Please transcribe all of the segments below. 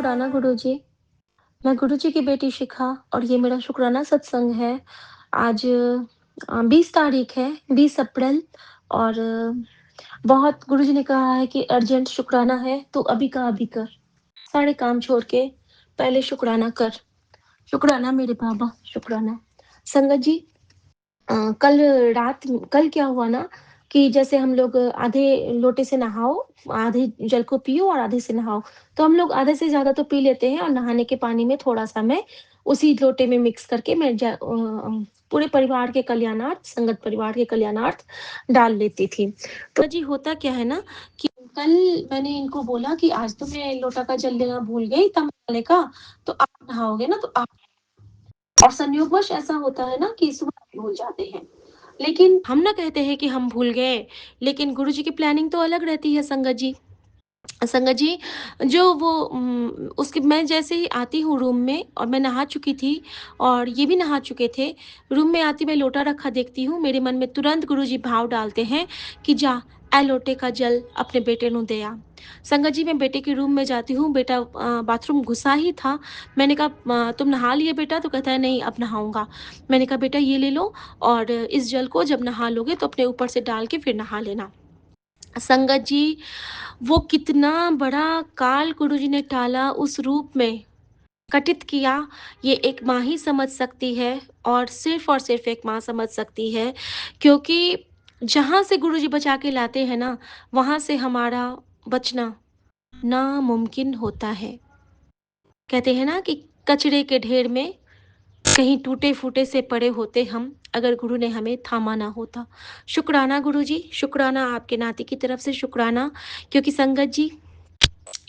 शुक्राना गुरुजी। मैं गुरुजी की बेटी शिखा और ये मेरा शुक्राना सत्संग है। आज 20 तारीख है, 20 अप्रैल और बहुत गुरुजी ने कहा है कि अर्जेंट शुक्राना है, तो अभी का अभी कर। सारे काम छोड़ के पहले शुक्राना कर। शुक्राना मेरे बाबा, शुक्राना। संगत जी, कल रात कल क्या हुआ ना कि जैसे हम लोग आधे लोटे से नहाओ, आधे जल को पियो और आधे से नहाओ। तो हम लोग आधे से ज़्यादा तो पी लेते हैं और नहाने के पानी में थोड़ा-सा मैं उसी लोटे में मिक्स करके पूरे परिवार के कल्याणार्थ, संगत परिवार के कल्याणार्थ डाल लेती थी। तो जी होता क्या है ना कि कल मैंने इनको बोला कि आज तो मैं लोटा का जल लेना भूल गई तब नहाने का, तो आप नहाओगे ना तो आप, और संयोगवश ऐसा होता है ना कि सुबह भूल जाते हैं। लेकिन हम ना कहते हैं कि हम भूल गए, लेकिन गुरुजी की प्लानिंग तो अलग रहती है संगत जी। संगत जी, जो वो उसके मैं जैसे ही आती हूँ रूम में और मैं नहा चुकी थी और ये भी नहा चुके थे। रूम में आती मैं लोटा रखा देखती हूँ, मेरे मन में तुरंत गुरुजी भाव डालते हैं कि जा ए लोटे का जल अपने बेटे नु दे आ। संगत जी, मैं बेटे के रूम में जाती हूँ, बेटा बाथरूम घुसा ही था। मैंने कहा तुम नहा लिए बेटा? तो कहता है नहीं अब नहाऊँगा। मैंने कहा बेटा ये ले लो और इस जल को जब नहा लोगे तो अपने ऊपर से डाल के फिर नहा लेना। संगत जी, वो कितना बड़ा काल गुरुजी ने टाला उस रूप में घटित किया, ये एक माँ ही समझ सकती है और सिर्फ़ एक माँ समझ सकती है, क्योंकि जहाँ से गुरुजी बचा के लाते हैं ना, वहाँ से हमारा बचना नामुमकिन होता है। कहते हैं ना कि कचरे के ढेर में कहीं टूटे-फूटे से पड़े होते हम, अगर गुरु ने हमें थामा ना होता। शुक्राना गुरुजी, शुक्राना आपके नाती की तरफ से शुक्राना, क्योंकि संगत जी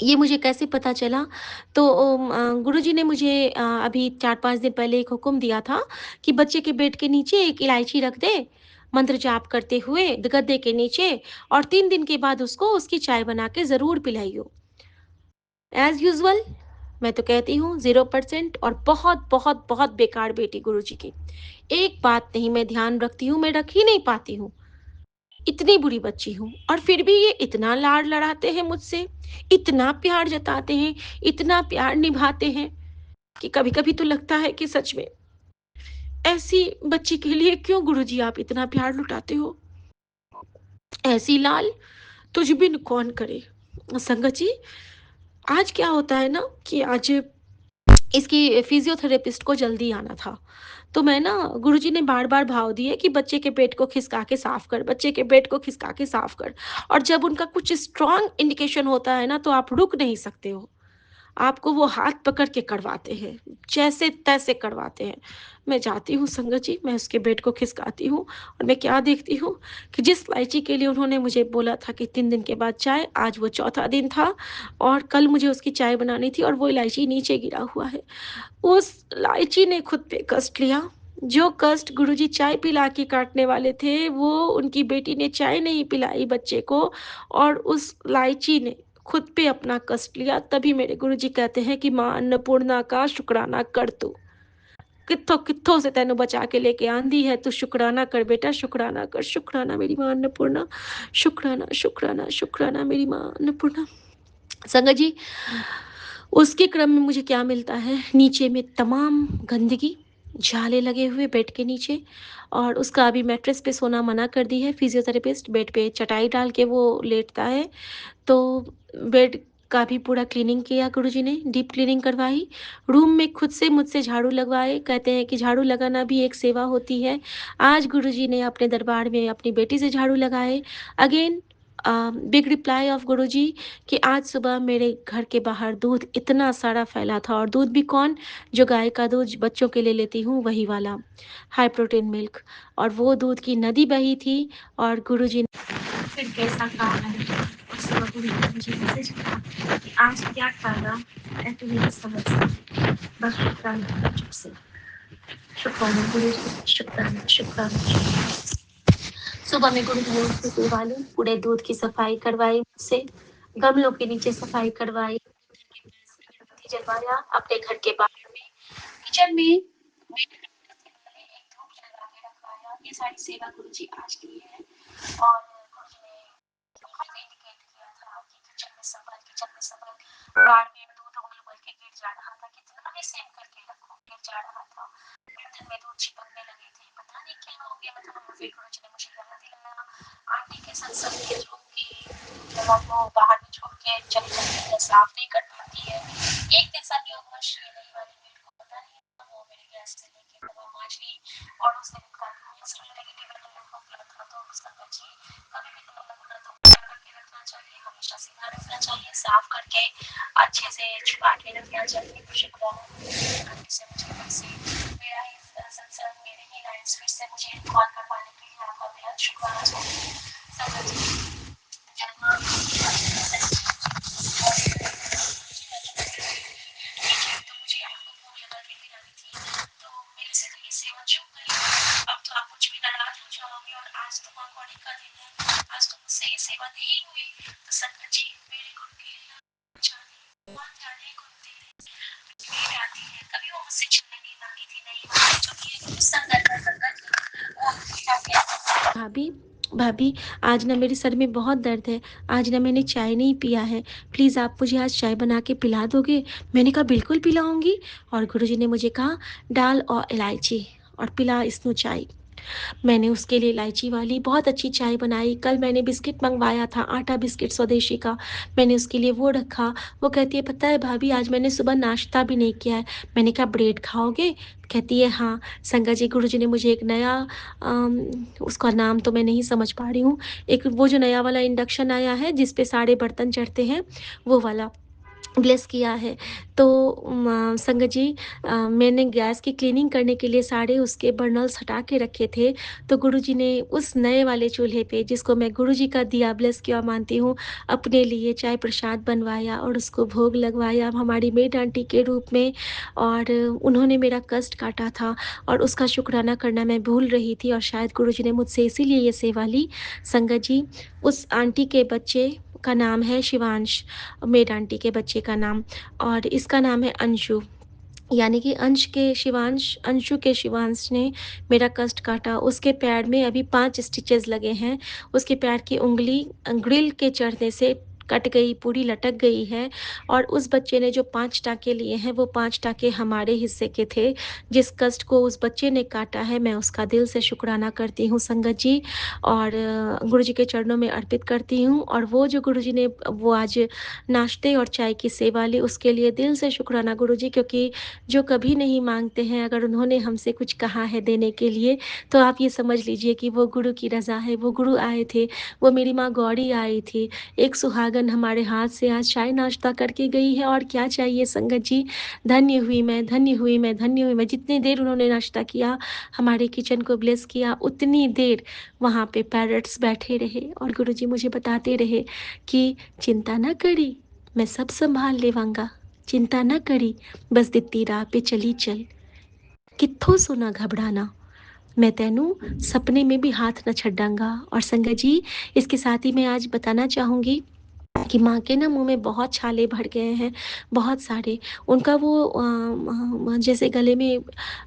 ये मुझे कैसे पता चला, तो गुरुजी ने मुझे अभी 4-5 दिन पहले एक हुक्म दिया था कि बच्चे के बेड के नीचे एक इलायची रख दे, मंत्र जाप करते हुए गद्दे के नीचे, और 3 दिन के बाद उसको उसकी चाय बना के ज़रूर पिलाइयो। एज़ यूजुअल मैं तो कहती हूँ 0% और बहुत, बहुत, बहुत बेकार बेटी गुरुजी की। एक बात नहीं मैं ध्यान रखती हूँ, मैं रख ही नहीं पाती हूँ। इतनी बुरी बच्ची हूँ और फिर भी ये इतना लाड लड़ाते हैं मुझसे, इतना प्यार जताते हैं, इतना प्यार निभाते हैं कि कभी-कभी तो लगता है कि सच में ऐसी बच्ची के लिए क्यों गुरुजी आप इतना प्यार लुटाते हो? ऐसी लाल तुझ बिन कौन करे? संगत जी, आज क्या होता है ना कि आज इसकी फिजियोथेरेपिस्ट को जल्दी आना था। तो मैं ना गुरुजी ने बार-बार भाव दिए कि बच्चे के पेट को खिसका के साफ कर, बच्चे के पेट को खिसका के साफ कर। और जब उनका कुछ स्ट्रॉन्ग इंडिकेशन होता है ना, तो आप रुक नहीं सकते हो। आपको वो हाथ पकड़ के करवाते हैं, जैसे-तैसे करवाते हैं। मैं जाती हूँ संगत जी, मैं उसके बेड को खिसकाती हूँ और मैं क्या देखती हूँ कि जिस इलायची के लिए उन्होंने मुझे बोला था कि 3 दिन के बाद चाय, आज वो चौथा दिन था और कल मुझे उसकी चाय बनानी थी और वो इलायची नीचे गिरा हुआ है। उस इलायची ने खुद पे कष्ट लिया। जो कष्ट गुरुजी चाय पिला के काटने वाले थे, वो उनकी बेटी ने चाय नहीं पिलाई बच्चे को और उस इलायची ने खुद पे अपना कष्ट लिया। तभी मेरे गुरुजी कहते हैं कि माँ अन्नपूर्णा का शुक्राना कर तू। कित्थों-कित्थों से तैनू बचा के लेके आंदी है, तू शुक्राना कर बेटा, शुक्राना कर। शुक्राना मेरी माँ अन्नपूर्णा, शुक्राना, शुक्राना, शुक्राना मेरी माँ अन्नपूर्णा। संगत जी, उसके क्रम में मुझे क्या मिलता है, नीचे में तमाम गंदगी, जाले लगे हुए बेड के नीचे, और उसका अभी मैट्रेस पे सोना मना कर दी है फिज़ियोथेरेपिस्ट, बेड पे चटाई डाल के वो लेटता है। तो बेड का भी पूरा क्लीनिंग किया गुरुजी ने, डीप क्लीनिंग करवाई। रूम में खुद से मुझसे झाड़ू लगवाए, कहते हैं कि झाड़ू लगाना भी एक सेवा होती है। आज गुरुजी ने अपने दरबार में अपनी बेटी से झाड़ू लगाए। अगेन बिग रिप्लाई ऑफ गुरुजी कि आज सुबह मेरे घर के बाहर दूध इतना सारा फैला था, और दूध भी कौन? जो गाय का दूध बच्चों के लिए लेती हूँ वही वाला, हाई प्रोटीन मिल्क, और वो दूध की नदी बही थी। और गुरुजी ने फिर कैसा काम है, उस समय गुरुजी ने मुझे मैसेज किया कि आज क्या खाना है तू नहीं समझ सकती, बस शुक्राना चुप से। शुक्राना गुरुजी, शुक्राना, शुक्राना। सुबह में गुरुजी ने मुझसे सेवा ली, पूरे दूध की सफाई करवाई मुझसे, गमलों के नीचे सफाई करवाई, अगरबत्ती जलवाया अपने घर के बाहर में, किचन में एक धूप जला के रखवाया। ये सारी सेवा गुरुजी आज की है। और गुरुजी ने बहुत इंडिकेट किया था कि किचन में संभल, बार में दूध उबल उबल के पाती है, जो कि जब आप वो बाहर में छोड़ के चली जाती है, साफ नहीं कर पाती है। एक दिन ऐसा क्या हुआ, श्रीनगर वाली मेरे को पता नहीं है, वो मेरे गैस से लेके दवा माँज ली और उस दिन का कोलेस्ट्रॉल नेगेटिव एनालिसिस किया था, तो उसका बच्चे कभी भी तो लगना तो पूजा करके रखना चाहिए, हमेशा सीधा रखना चाहिए, साफ करके अच्छे से छुपा के रखना चाहिए। तो शुक्राना करने से मुझे फिर से मेरा ही सत्संग, मेरे ही लाइन्स फिर से मुझे कॉल कर पाने के लिए आपका बेहद शुक्राना चाहती हूँ। संगत जी, तो मुझे आपको फ़ोन लगा के दिलानी थी, तो मेरे से तो ये सेवा चूक गई। अब तो आप मुझ पे नाराज़ हो जाओगे और आज तो माँ का दिन है, आज तो मुझसे ये सेवा नहीं हुई। तो संगत जी, मेरे गुरु के लिए जाने बहुत ज़्यादा गुरु तेरे नींद आती है, कभी वो मुझसे छूने नहीं माँगी थी, नहीं माँगी, जो कि एक संगत है संगत जी। भाभी, भाभी, आज ना मेरे सर में बहुत दर्द है, आज ना मैंने चाय नहीं पिया है, प्लीज़ आप मुझे आज चाय बना के पिला दोगे? मैंने कहा बिल्कुल पिलाऊँगी और गुरुजी ने मुझे कहा डाल और इलायची और पिला इसको चाय। मैंने उसके लिए इलायची वाली बहुत अच्छी चाय बनाई। कल मैंने बिस्किट मँगवाया था, आटा बिस्किट स्वदेशी का, मैंने उसके लिए वो रखा। वो कहती है, "पता है भाभी, आज मैंने सुबह नाश्ता भी नहीं किया है।" मैंने कहा, "ब्रेड खाओगे?" कहती है, "हाँ।" संगत जी, गुरुजी ने मुझे एक नया उसका नाम तो मैं नहीं समझ पा रही हूँ। एक वो जो नया वाला इंडक्शन आया है, जिस पे सारे बर्तन चढ़ते हैं, वो वाला। ब्लेस किया है। तो संगत जी, मैंने गैस की क्लीनिंग करने के लिए सारे उसके बर्नल्स हटा के रखे थे, तो गुरुजी ने उस नए वाले चूल्हे पे, जिसको मैं गुरुजी का दिया ब्लेस किया मानती हूँ, अपने लिए चाय प्रसाद बनवाया और उसको भोग लगवाया हमारी मेड आंटी के रूप में और उन्होंने मेरा कष्ट काटा था और उसका शुक्राना करना मैं भूल रही थी और शायद गुरुजी ने मुझसे इसीलिए ये सेवा ली। संगत जी, उस आंटी के बच्चे का नाम है शिवांश, मेड आंटी के बच्चे का नाम और इसका नाम है अंशु। यानी कि अंशु के शिवांश ने मेरा कष्ट काटा। उसके पैर में अभी 5 स्टिचेज़ लगे हैं। उसके पैर की उँगली ग्रिल के चढ़ने से कट गई, पूरी लटक गई है और उस बच्चे ने जो 5 टाँके लिए हैं, वो 5 टाँके हमारे हिस्से के थे। जिस कष्ट को उस बच्चे ने काटा है, मैं उसका दिल से शुक्राना करती हूँ संगत जी और गुरुजी के चरणों में अर्पित करती हूँ और वो जो गुरुजी ने वो आज नाश्ते और चाय की सेवा ली, उसके लिए दिल से शुक्राना गुरुजी, क्योंकि जो कभी नहीं माँगते हैं, अगर उन्होंने हमसे कुछ कहा है देने के लिए, तो आप ये समझ लीजिए कि वो गुरु की रज़ा है। वो गुरु आए थे, वो मेरी माँ गौरी आई थी। एक सुहागन हमारे हाथ से आज चाय नाश्ता करके गई है और क्या चाहिए संगत जी। धन्य हुई मैं, धन्य हुई मैं, धन्य हुई मैं। जितनी देर उन्होंने नाश्ता किया, हमारे किचन को ब्लेस किया, उतनी देर वहाँ पे पैरट्स बैठे रहे और गुरुजी मुझे बताते रहे कि चिंता ना करी, मैं सब सँभाल लेवांगा। चिंता ना करी, बस दित्ती राह पे चली चल, कित्थों सो ना घबराना, मैं तैनू सपने में भी हाथ न छड्डांगा। और संगत जी, इसके साथ ही मैं आज बताना चाहूँगी कि माँ के ना मुँह में बहुत छाले भर गए हैं, बहुत सारे। उनका वो जैसे गले में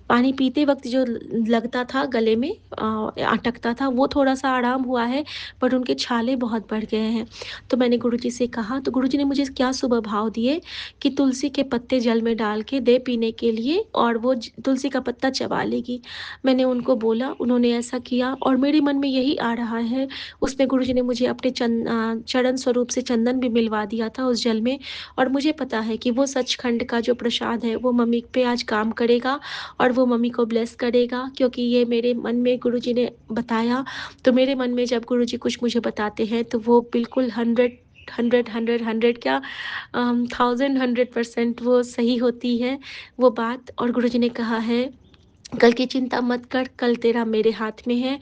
पानी पीते वक़्त जो ल लगता था गले में अटकता था, वो थोड़ा-सा आराम हुआ है, पर उनके छाले बहुत बढ़ गए हैं। तो मैंने गुरुजी से कहा, तो गुरुजी ने मुझे क्या सुझाव दिए कि तुलसी के पत्ते जल में डाल के दे पीने के लिए और वो तुलसी का पत्ता चबा लेगी। मैंने उनको बोला, उन्होंने ऐसा किया और मेरे मन में यही आ रहा है। उसमें गुरुजी ने मुझे अपने चरण स्वरूप से चंदन भी मिलवा दिया था उस जल में और मुझे पता है कि वो सचखंड का जो प्रसाद है, वो मम्मी पे आज काम करेगा और वो मम्मी को ब्लेस करेगा, क्योंकि ये मेरे मन में गुरुजी ने बताया। तो मेरे मन में जब गुरुजी कुछ मुझे बताते हैं, तो वो बिल्कुल 100 क्या 1000 100% वो सही होती है वो बात। और गुरुजी ने कहा है, कल की चिंता मत कर, कल तेरा मेरे हाथ में है।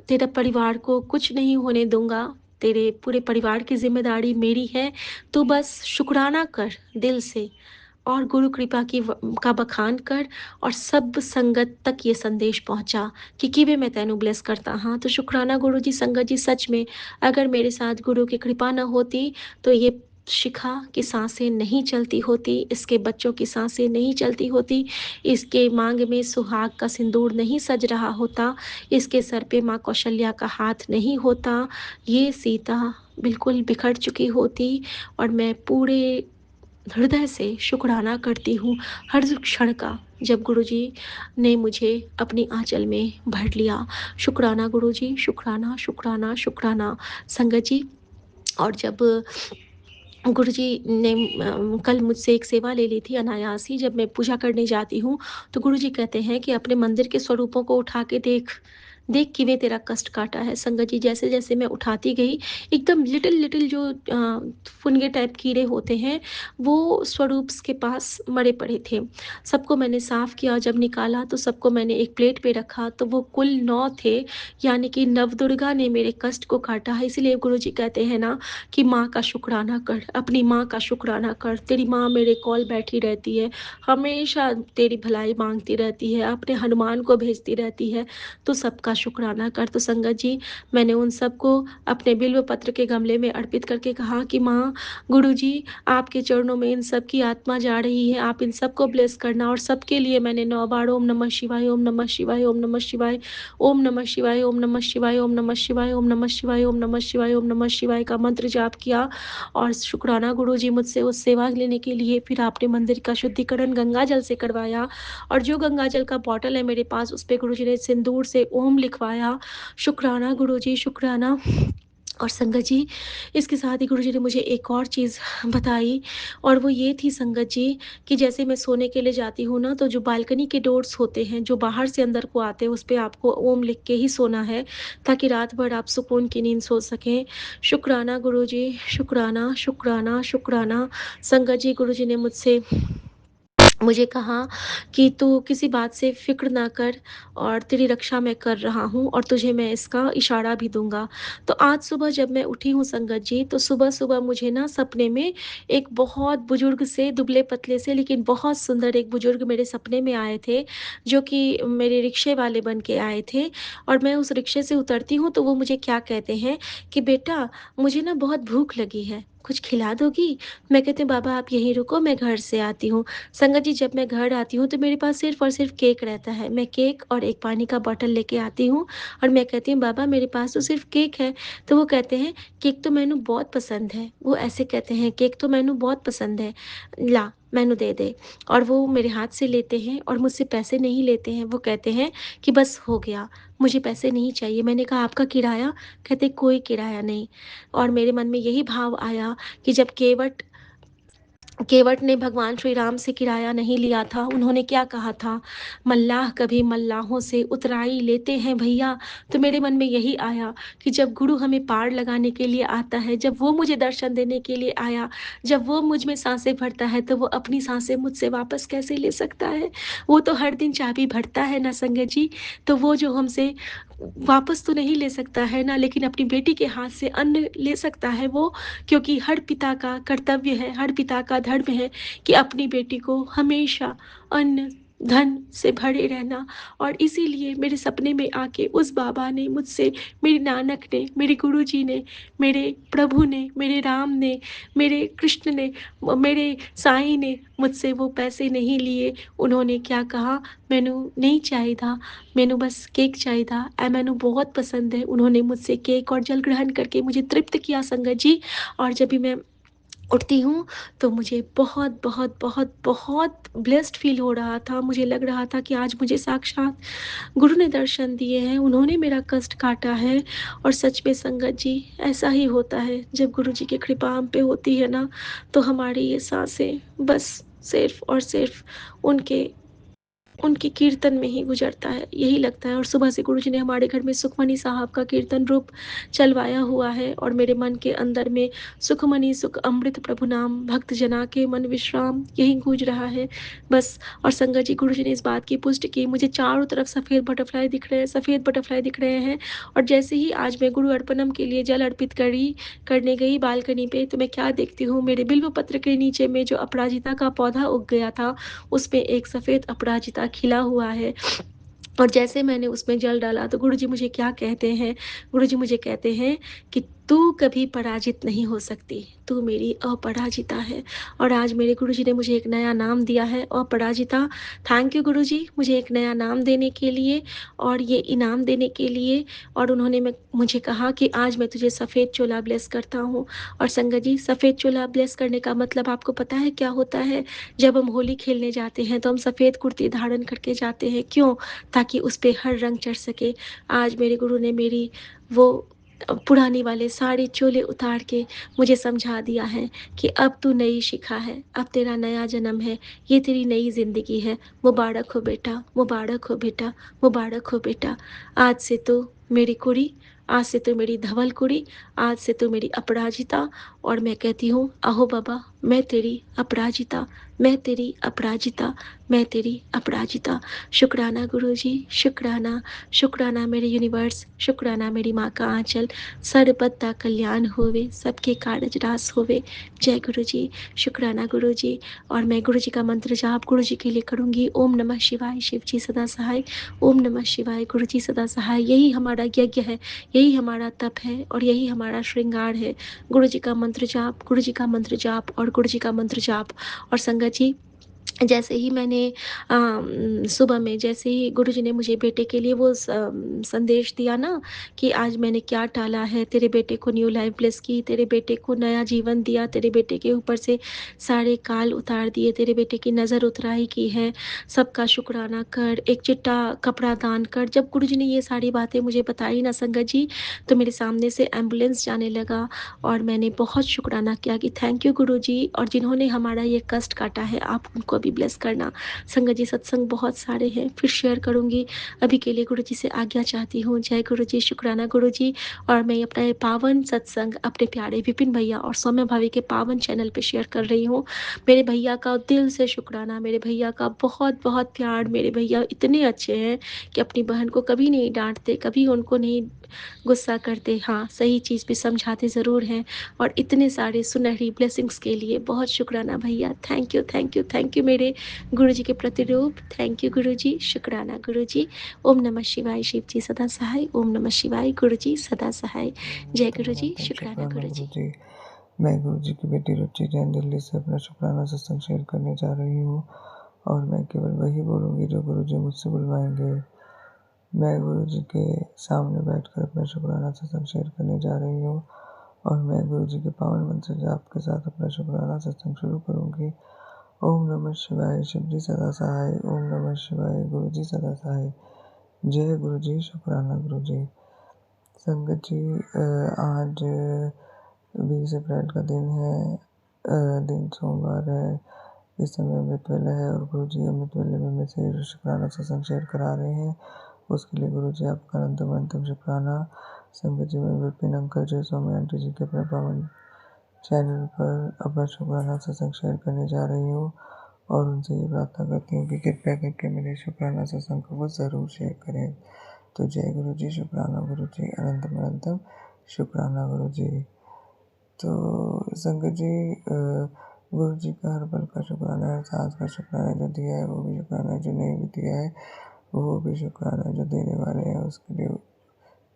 तेरा परिवार को कुछ नहीं होने दूँगा, तेरे पूरे परिवार की ज़िम्मेदारी मेरी है। तू बस शुकराना कर दिल से और गुरु कृपा का बखान कर और सब संगत तक ये संदेश पहुँचा कि किवे मैं तैनू ब्लेस करता हाँ। तो शुकराना गुरु जी, संगत जी, सच में अगर मेरे साथ गुरु की कृपा ना होती, तो ये शिखा की साँसें नहीं चलती होती, इसके बच्चों की साँसें नहीं चलती होती, इसके माँग में सुहाग का सिंदूर नहीं सज रहा होता, इसके सर पे माँ कौशल्या का हाथ नहीं होता, ये सीता बिल्कुल बिखर चुकी होती और मैं पूरे हृदय से शुक्राना करती हूँ हर क्षण का, जब गुरुजी ने मुझे अपनी आँचल में भर लिया। शुक्राना गुरुजी, शुक्राना, शुक्राना, शुक्राना। संगत जी, और जब गुरुजी ने कल मुझसे एक सेवा ले ली थी अनायास ही, जब मैं पूजा करने जाती हूँ, तो गुरुजी कहते हैं कि अपने मंदिर के स्वरूपों को उठा के देख, देख किवें तेरा कष्ट काटा है। संगत जी, जैसे-जैसे मैं उठाती गई, एकदम लिटिल-लिटिल जो फुनगे टाइप कीड़े होते हैं, वो स्वरूप्स के पास मरे पड़े थे। सबको मैंने साफ किया, जब निकाला तो सबको मैंने एक प्लेट पे रखा, तो वो कुल 9 थे, यानी कि नवदुर्गा ने मेरे कष्ट को काटा है। इसीलिए गुरुजी कहते हैं ना कि माँ का शुक्राना कर, अपनी माँ का शुक्राना कर। तेरी माँ मेरे कॉल बैठी रहती है, हमेशा तेरी भलाई माँगती रहती है, अपने हनुमान को भेजती रहती है, तो सबका शुक्राना कर। तो संगत जी, मैंने उन सबको अपने बिल्व पत्र के गमले में अर्पित करके कहा कि माँ, गुरुजी, आपके चरणों में इन सब की आत्मा जा रही है, आप इन सबको ब्लेस करना। और सबके लिए मैंने 9 बार ओम नमः शिवाय, ओम नमः शिवाय, ओम नमः शिवाय, ओम नमः शिवाय, ओम नमः शिवाय, ओम नमः शिवाय, ओम नमः शिवाय, ओम नमः शिवाय, ओम नमः शिवाय का मंत्र जाप किया। और शुक्राना गुरुजी, मुझसे उस सेवा लेने के लिए फिर आपने मंदिर का शुद्धिकरण गंगा जल से करवाया, और जो गंगा जल का बॉटल है मेरे पास, उस पे गुरुजी ने सिंदूर से ओम लिखवाया। शुक्राना गुरुजी, शुक्राना। और संगत जी, इसके साथ ही गुरुजी ने मुझे एक और चीज़ बताई, और वो ये थी संगत जी, कि जैसे मैं सोने के लिए जाती हूँ ना, तो जो बालकनी के डोर्स होते हैं, जो बाहर से अंदर को आते हैं, उस पे आपको ओम लिख के ही सोना है, ताकि रात भर आप सुकून की नींद सो सकें। शुक्राना गुरुजी, शुक्राना, शुक्राना, शुक्राना। संगत जी, गुरुजी ने मुझे कहा कि तू किसी बात से फ़िक्र ना कर, और तेरी रक्षा मैं कर रहा हूँ, और तुझे मैं इसका इशारा भी दूँगा। तो आज सुबह जब मैं उठी हूँ संगत जी, तो सुबह-सुबह मुझे ना सपने में एक बहुत बुज़ुर्ग से, दुबले-पतले से, लेकिन बहुत सुंदर एक बुज़ुर्ग मेरे सपने में आए थे, जो कि मेरे रिक्शे वाले बन के आए थे। और मैं उस रिक्शे से उतरती हूँ, तो वो मुझे क्या कहते हैं कि बेटा, मुझे ना बहुत भूख लगी है, कुछ खिला दोगी? मैं कहती हूँ बाबा आप यहीं रुको, मैं घर से आती हूँ। संगत जी, जब मैं घर आती हूँ, तो मेरे पास सिर्फ़ और सिर्फ़ केक रहता है। मैं केक और एक पानी का बॉटल लेके आती हूँ, और मैं कहती हूँ, "बाबा मेरे पास तो सिर्फ़ केक है।" तो वो कहते हैं, "केक तो मैनू बहुत पसंद है।" वो ऐसे कहते हैं, "केक तो मैनू बहुत पसंद है। ला, मैनू दे दे।" और वो मेरे हाथ से लेते हैं और मुझसे पैसे नहीं लेते हैं। वो कहते हैं कि, "बस हो गया, मुझे पैसे नहीं चाहिए।" मैंने कहा, "आपका किराया?" कहते, "कोई किराया नहीं।" और मेरे मन में यही भाव आया कि जब केवट ने भगवान श्री राम से किराया नहीं लिया था, उन्होंने क्या कहा था, "मल्लाह कभी मल्लाहों से उतराई लेते हैं भैया।" तो मेरे मन में यही आया कि जब गुरु हमें पार लगाने के लिए आता है, जब वो मुझे दर्शन देने के लिए आया, जब वो मुझ में साँसें भरता है, तो वो अपनी साँसें मुझसे वापस कैसे ले सकता है? वो तो हर दिन चाबी भरता है ना संगत जी, तो वो जो हमसे वापस तो नहीं ले सकता है ना, लेकिन अपनी बेटी के हाथ से अन्न ले सकता है वो, क्योंकि हर पिता का कर्तव्य है, हर पिता का धर्म है कि अपनी बेटी को हमेशा अन्न, धन से भरे रहना। और इसीलिए मेरे सपने में आके उस बाबा ने मुझसे, मेरे नानक ने, मेरे गुरुजी ने, मेरे प्रभु ने, मेरे राम ने, मेरे कृष्ण ने, मेरे साईं ने मुझसे वो पैसे नहीं लिए। उन्होंने क्या कहा, "मैनू नहीं चाहिदा, मैनू बस केक चाहिदा, मैनू बहुत पसंद है।" उन्होंने मुझसे केक और जल ग्रहण करके मुझे तृप्त किया संगत जी। और जब भी मैं उठती हूँ, तो मुझे बहुत, बहुत, बहुत, बहुत ब्लेस्ड फ़ील हो रहा था। मुझे लग रहा था कि आज मुझे साक्षात गुरु ने दर्शन दिए हैं, उन्होंने मेरा कष्ट काटा है। और सच में संगत जी, ऐसा ही होता है, जब गुरु जी की कृपा हम पे होती है ना, तो हमारी ये साँसें बस सिर्फ़ और सिर्फ़ उनके उनके कीर्तन में ही गुज़रता है, यही लगता है। और सुबह से गुरुजी ने हमारे घर में सुखमनी साहब का कीर्तन रूप चलवाया हुआ है, और मेरे मन के अंदर में सुखमनी सुख अमृत प्रभु नाम, भक्त जना के मन विश्राम, यही गूँज रहा है बस। और संगत जी, गुरुजी ने इस बात की पुष्टि की, मुझे चारों तरफ सफ़ेद बटरफ्लाई दिख रहे हैं, सफ़ेद बटरफ्लाई दिख रहे हैं। और जैसे ही आज मैं गुरु अर्पणम के लिए जल अर्पित करने गई बालकनी पे, तो मैं क्या देखती हूँ, मेरे बिल्व पत्र के नीचे में जो अपराजिता का पौधा उग गया था, उसपे एक सफ़ेद अपराजिता खिला हुआ है। और जैसे मैंने उसमें जल डाला, तो गुरुजी मुझे क्या कहते हैं, गुरुजी मुझे कहते हैं कि तू कभी पराजित नहीं हो सकती, तू मेरी अपराजिता है। और आज मेरे गुरुजी ने मुझे एक नया नाम दिया है, अपराजिता। थैंक यू गुरुजी, मुझे एक नया नाम देने के लिए और ये इनाम देने के लिए। और उन्होंने मुझे कहा कि आज मैं तुझे सफ़ेद चोला ब्लेस करता हूँ। और संगत जी, सफ़ेद चोला ब्लेस करने का मतलब आपको पता है क्या होता है? जब हम होली खेलने जाते हैं, तो हम सफ़ेद कुर्ती धारण करके जाते हैं, क्यों? ताकि उस पे हर रंग चढ़ सके। आज मेरे गुरु ने मेरी वो पुरानी वाले सारे चोले उतार के मुझे समझा दिया है कि अब तू नई शिखा है, अब तेरा नया जन्म है, ये तेरी नई ज़िंदगी है। मुबारक हो बेटा, मुबारक हो बेटा, मुबारक हो बेटा। आज से तू मेरी कुड़ी, आज से तू मेरी धवल कुड़ी, आज से तू मेरी अपराजिता। और मैं कहती हूँ, अहो बाबा, मैं तेरी अपराजिता, मैं तेरी अपराजिता, मैं तेरी अपराजिता। शुक्राना गुरुजी, शुक्राना, शुक्राना मेरे यूनिवर्स, शुक्राना मेरी माँ का आँचल। सर्वदा कल्याण होवे, सबके कारज रास होवे। जय गुरुजी, शुक्राना गुरुजी। और मैं गुरुजी का मंत्र जाप गुरुजी के लिए करूँगी। ओम नमः शिवाय, शिव जी सदा सहाय। ओम नमः शिवाय, गुरुजी सदा सहाय। यही हमारा यज्ञ है, यही हमारा तप है और यही हमारा श्रृंगार है। गुरुजी का मंत्र जाप, गुरुजी का मंत्र जाप और गुरुजी का मंत्र जाप। और संगत जी, जैसे ही मैंने सुबह में जैसे ही गुरुजी ने मुझे बेटे के लिए वो संदेश दिया ना कि आज मैंने क्या टाला है, तेरे बेटे को न्यू लाइफ ब्लेस की, तेरे बेटे को नया जीवन दिया, तेरे बेटे के ऊपर से सारे काल उतार दिए, तेरे बेटे की नज़र उतराई की है, सबका शुक्राना कर, एक चिट्टा कपड़ा दान कर। जब गुरुजी ने ये सारी बातें मुझे बताई ना संगत जी, तो मेरे सामने से एम्बुलेंस जाने लगा और मैंने बहुत शुक्राना किया कि थैंक यू गुरुजी। और जिन्होंने हमारा ये कष्ट काटा है, आप उनको भी ब्लेस करना। संगत जी, सत्संग बहुत सारे हैं, फिर शेयर करूँगी। अभी के लिए गुरुजी से आज्ञा चाहती हूँ। जय गुरुजी, शुक्राना गुरुजी। और मैं अपना ये पावन सत्संग अपने प्यारे विपिन भैया और सौम्या भाभी के पावन चैनल पे शेयर कर रही हूँ। मेरे भैया का दिल से शुक्राना, मेरे भैया का बहुत-बहुत प्यार। मेरे भैया इतने अच्छे हैं कि अपनी बहन को कभी नहीं डाँटते, कभी उनको नहीं गुस्सा करते। हाँ, सही चीज़ भी समझाते ज़रूर हैं। और इतने सारे सुनहरी ब्लेसिंग्स के लिए बहुत शुक्राना भैया। Thank you, thank you, thank you मेरे गुरुजी के प्रतिरूप। थैंक यू गुरुजी, शुक्राना गुरुजी। ओम नमः शिवाय, शिव जी सदा सहाय। ओम नमः शिवाय, गुरुजी सदा सहाय। जय गुरुजी, अनंतम शुक्राना शुक्राना गुरुजी। गुरुजी। मैं गुरुजी की बेटी रुचि जैन दिल्ली से अपना शुक्राना सत्संग शेयर करने जा रही हूँ और मैं केवल वही बोलूँगी जो गुरुजी मुझसे बुलवाएंगे। मैं गुरुजी के सामने बैठकर अपना शुक्राना सत्संग शेयर करने जा रही हूँ और मैं गुरुजी के पावन मंत्र जाप के साथ अपना शुक्राना सत्संग शुरू करूँगी। ओम नमः शिवाय, शिव जी सदा सहाय। ओम नमः शिवाय, गुरुजी सदा सहाय। जय गुरुजी, शुक्राना गुरुजी। संगत जी, आज 20 अप्रैल का दिन है। दिन सोमवार है। इस समय अमृत वेला है और गुरु जी अमृत वेले में मेरे से शुक्राना सत्संग शेयर करा रहे हैं। उसके लिए गुरु जी आपका अनंतम अनंतम शुक्राना। संगत जी, मैं विपिन अंकल जी, स्वामी आंटी जी के अपने पावन चैनल पर अपना शुक्राना सत्संग शेयर करने जा रही हूँ और उनसे ये प्रार्थना करती हूँ कि कृपया करके मेरे शुक्राना सत्संग को वो ज़रूर शेयर करें। तो जय गुरु जी, शुक्राना गुरु जी, अनंतम अनंतम शुक्राना गुरु जी। तो संगत जी, गुरु जी का हर पल का शुक्राना है, हर सांस का शुक्राना जो दिया है वो भी शुक्राना है, जो नहीं भी दिया है वो भी शुक्राना है, जो देने वाले हैं उसके लिए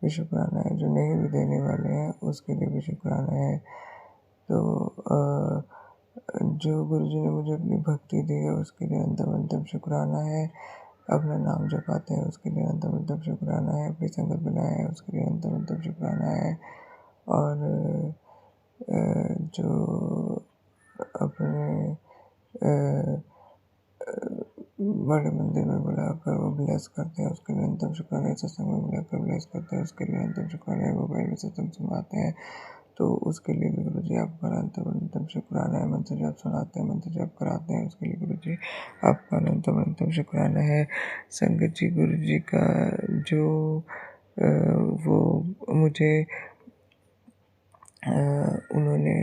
भी शुक्राना है, जो नहीं भी देने वाले हैं उसके लिए भी शुक्राना है। तो जो गुरु जी ने मुझे अपनी भक्ति दी है उसके लिए अनंतम अनंतम शुक्राना है। अपना नाम जपाते हैं उसके लिए अनंतम अनंतम शुक्राना है। अपनी संगत बनाए हैं उसके लिए अनंतम अनंतम शुक्राना है। और जो अपने बड़े मंदिर में बुलाकर वो ब्लेस करते हैं उसके लिए अनंतम शुक्राना है। सत्संग में बुलाकर ब्लेस करते हैं उसके लिए अनंतम शुक्राना है। मोबाइल में सत्संग सुनाते हैं तो उसके लिए भी गुरु जी आपका अनंतम अनंतम शुक्राना है। मंत्र जाप सुनाते हैं, मंत्र जाप कराते हैं उसके लिए गुरु जी आपका अनंतम अनंतम शुक्राना है। संगत जी, गुरु जी का जो वो मुझे उन्होंने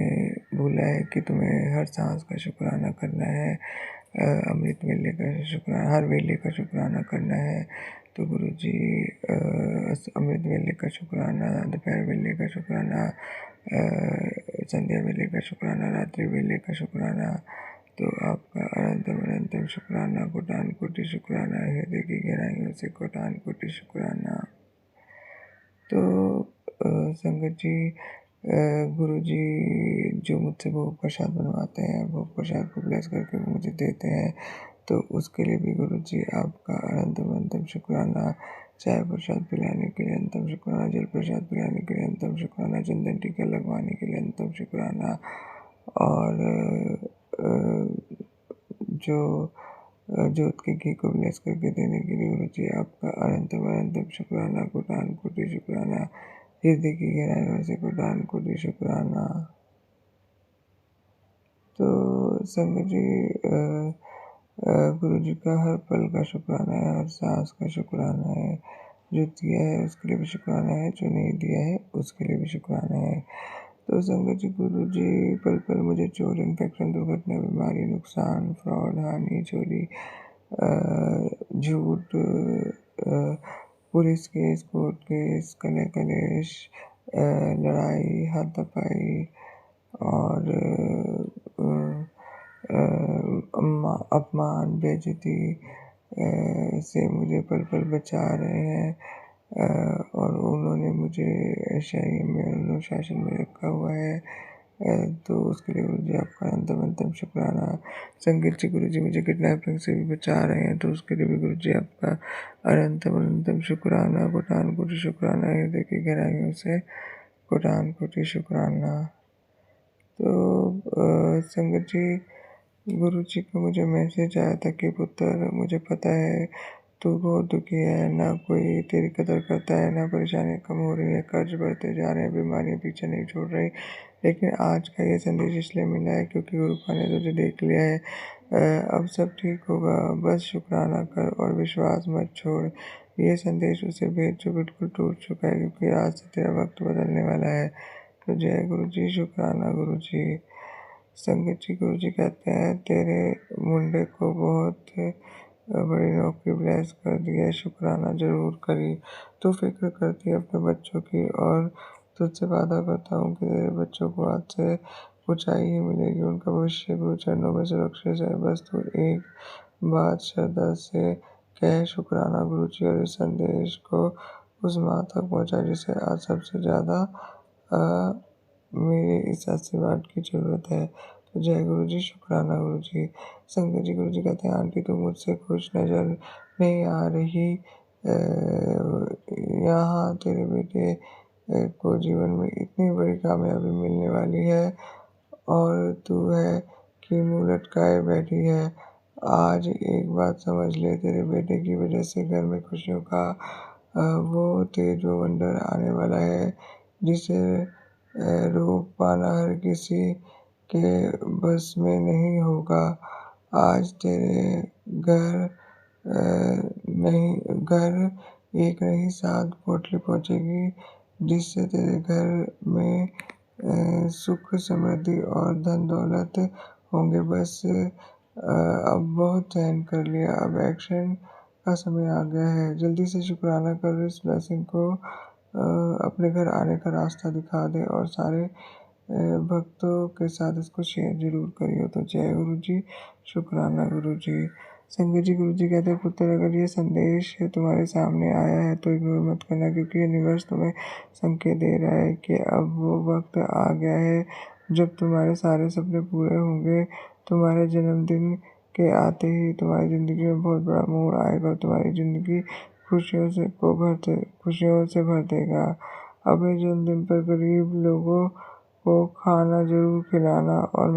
बोला है कि तुम्हें हर सांस का शुक्राना करना है, अमृत वेले का शुक्राना, हर वेले का शुक्राना करना है। तो गुरु जी, अमृत वेले का शुक्राना, दोपहर वेले का शुक्राना, संध्या वेले का शुक्राना, रात्रि वेले का शुक्राना। तो आपका अनंतम अनंतम शुक्राना, कोटान कोटि शुक्राना, हृदय की गहराइयों से कोटान कोटि शुक्राना। तो संगत जी, गुरुजी जो मुझसे भोग प्रसाद बनवाते हैं, भोग प्रसाद को ब्लेस करके वो मुझे देते हैं, तो उसके लिए भी गुरुजी आपका अनंतम अनंतम शुक्राना। चाय प्रसाद पिलाने के लिए अंतम शुक्राना, जल प्रसाद पिलाने के लिए अंतम शुक्राना, चंदन टीका लगवाने के लिए अंतम शुक्राना, और जो जोत के घी को ब्लेस करके देने के लिए गुरुजी आपका अनंतम अनंतम शुक्राना, कोटान कोटि शुक्राना, हृदय की गहराइयों से कोटान कोटि शुक्राना। तो संगत जी, गुरु जी का हर पल का शुक्राना है, हर सांस का शुक्राना है। जो दिया है उसके लिए भी शुक्राना है, जो नहीं दिया है उसके लिए भी शुक्राना है। तो संगत जी, गुरु जी पल पल मुझे चोट, इन्फेक्शन, दुर्घटना, बीमारी, नुकसान, फ्रॉड, हानि, चोरी, झूठ, पुलिस केस, कोर्ट केस, कलह कलेश, लड़ाई, हाथापाई और अपमान, बेइज्जती से मुझे पल पल बचा रहे हैं, और उन्होंने मुझे संयम में, अनुशासन में रखा हुआ है। तो उसके लिए गुरु जी आपका अनंतम अनंतम शुक्राना। संगीत जी, गुरु जी मुझे किडनैपिंग से भी बचा रहे हैं, तो उसके लिए भी गुरु जी आपका अनंतम अनंतम शुक्राना, कोटान कोटि शुक्राना, हृदय की गहराइयों से कोटान कोटि शुक्राना। तो संगत जी, गुरु जी का मुझे मैसेज आया था कि पुत्र, मुझे पता है तू बहुत दुखी है, ना कोई तेरी कदर करता है, ना परेशानियाँ कम हो रही है, कर्ज बढ़ते जा रहे हैं, बीमारियाँ पीछे नहीं छोड़ रही। लेकिन आज का ये संदेश इसलिए मिला है क्योंकि गुरु पा ने तुझे देख लिया है। अब सब ठीक होगा, बस शुक्राना कर और विश्वास मत छोड़। ये संदेश उसे भेज जो बिल्कुल टूट चुका है, क्योंकि आज से तेरा वक्त बदलने वाला है। तो जय गुरु जी, शुक्राना गुरु जी। संगत जी, गुरु जी कहते हैं तेरे मुंडे को बहुत बड़ी नौकरी ब्लेस कर दी है, शुक्राना जरूर करी। तू फिक्र करती है अपने बच्चों की, और तुझसे वादा करता हूँ कि तेरे बच्चों को आज से ऊंचाई ही मिलेगी, उनका भविष्य गुरु चरणों में सुरक्षित है। बस तू एक बात श्रद्धा से कह, शुक्राना गुरु जी, और इस संदेश को उस माँ तक पहुँचा जिसे आज सबसे ज़्यादा मेरे इस आशीर्वाद की ज़रूरत है। तो जय गुरु जी, शुक्राना गुरु जी। संगत जी, गुरु जी कहते हैं आंटी तुम मुझसे खुश नजर नहीं आ रही, यहाँ तेरे बेटे को जीवन में इतनी बड़ी कामयाबी मिलने वाली है और तू है कि मुंह लटकाए बैठी है। आज एक बात समझ ले, तेरे बेटे की वजह से घर में खुशियों का वो तेज वंडर आने वाला है जिसे रोक पाना हर किसी के बस में नहीं होगा। आज तेरे घर नहीं घर एक नहीं 7 पोटली पहुंचेगी, जिससे तेरे घर में सुख, समृद्धि और धन दौलत होंगे। बस अब बहुत सहन कर लिया, अब एक्शन का समय आ गया है। जल्दी से शुक्राना कर, इस ब्लेसिंग को अपने घर आने का रास्ता दिखा दे, और सारे भक्तों के साथ इसको शेयर जरूर करियो। तो जय गुरु जी, शुक्राना गुरु जी। संगत जी, गुरु जी कहते हैं पुत्र, अगर ये संदेश तुम्हारे सामने आया है तो इग्नोर मत करना, क्योंकि यूनिवर्स तुम्हें संकेत दे रहा है कि अब वो वक्त आ गया है जब तुम्हारे सारे सपने पूरे होंगे। तुम्हारे जन्मदिन के आते ही तुम्हारी ज़िंदगी में बहुत बड़ा मोड़ आएगा और तुम्हारी ज़िंदगी खुशियों से भर देगा। अपने जन्मदिन पर गरीब लोगों को खाना ज़रूर खिलाना और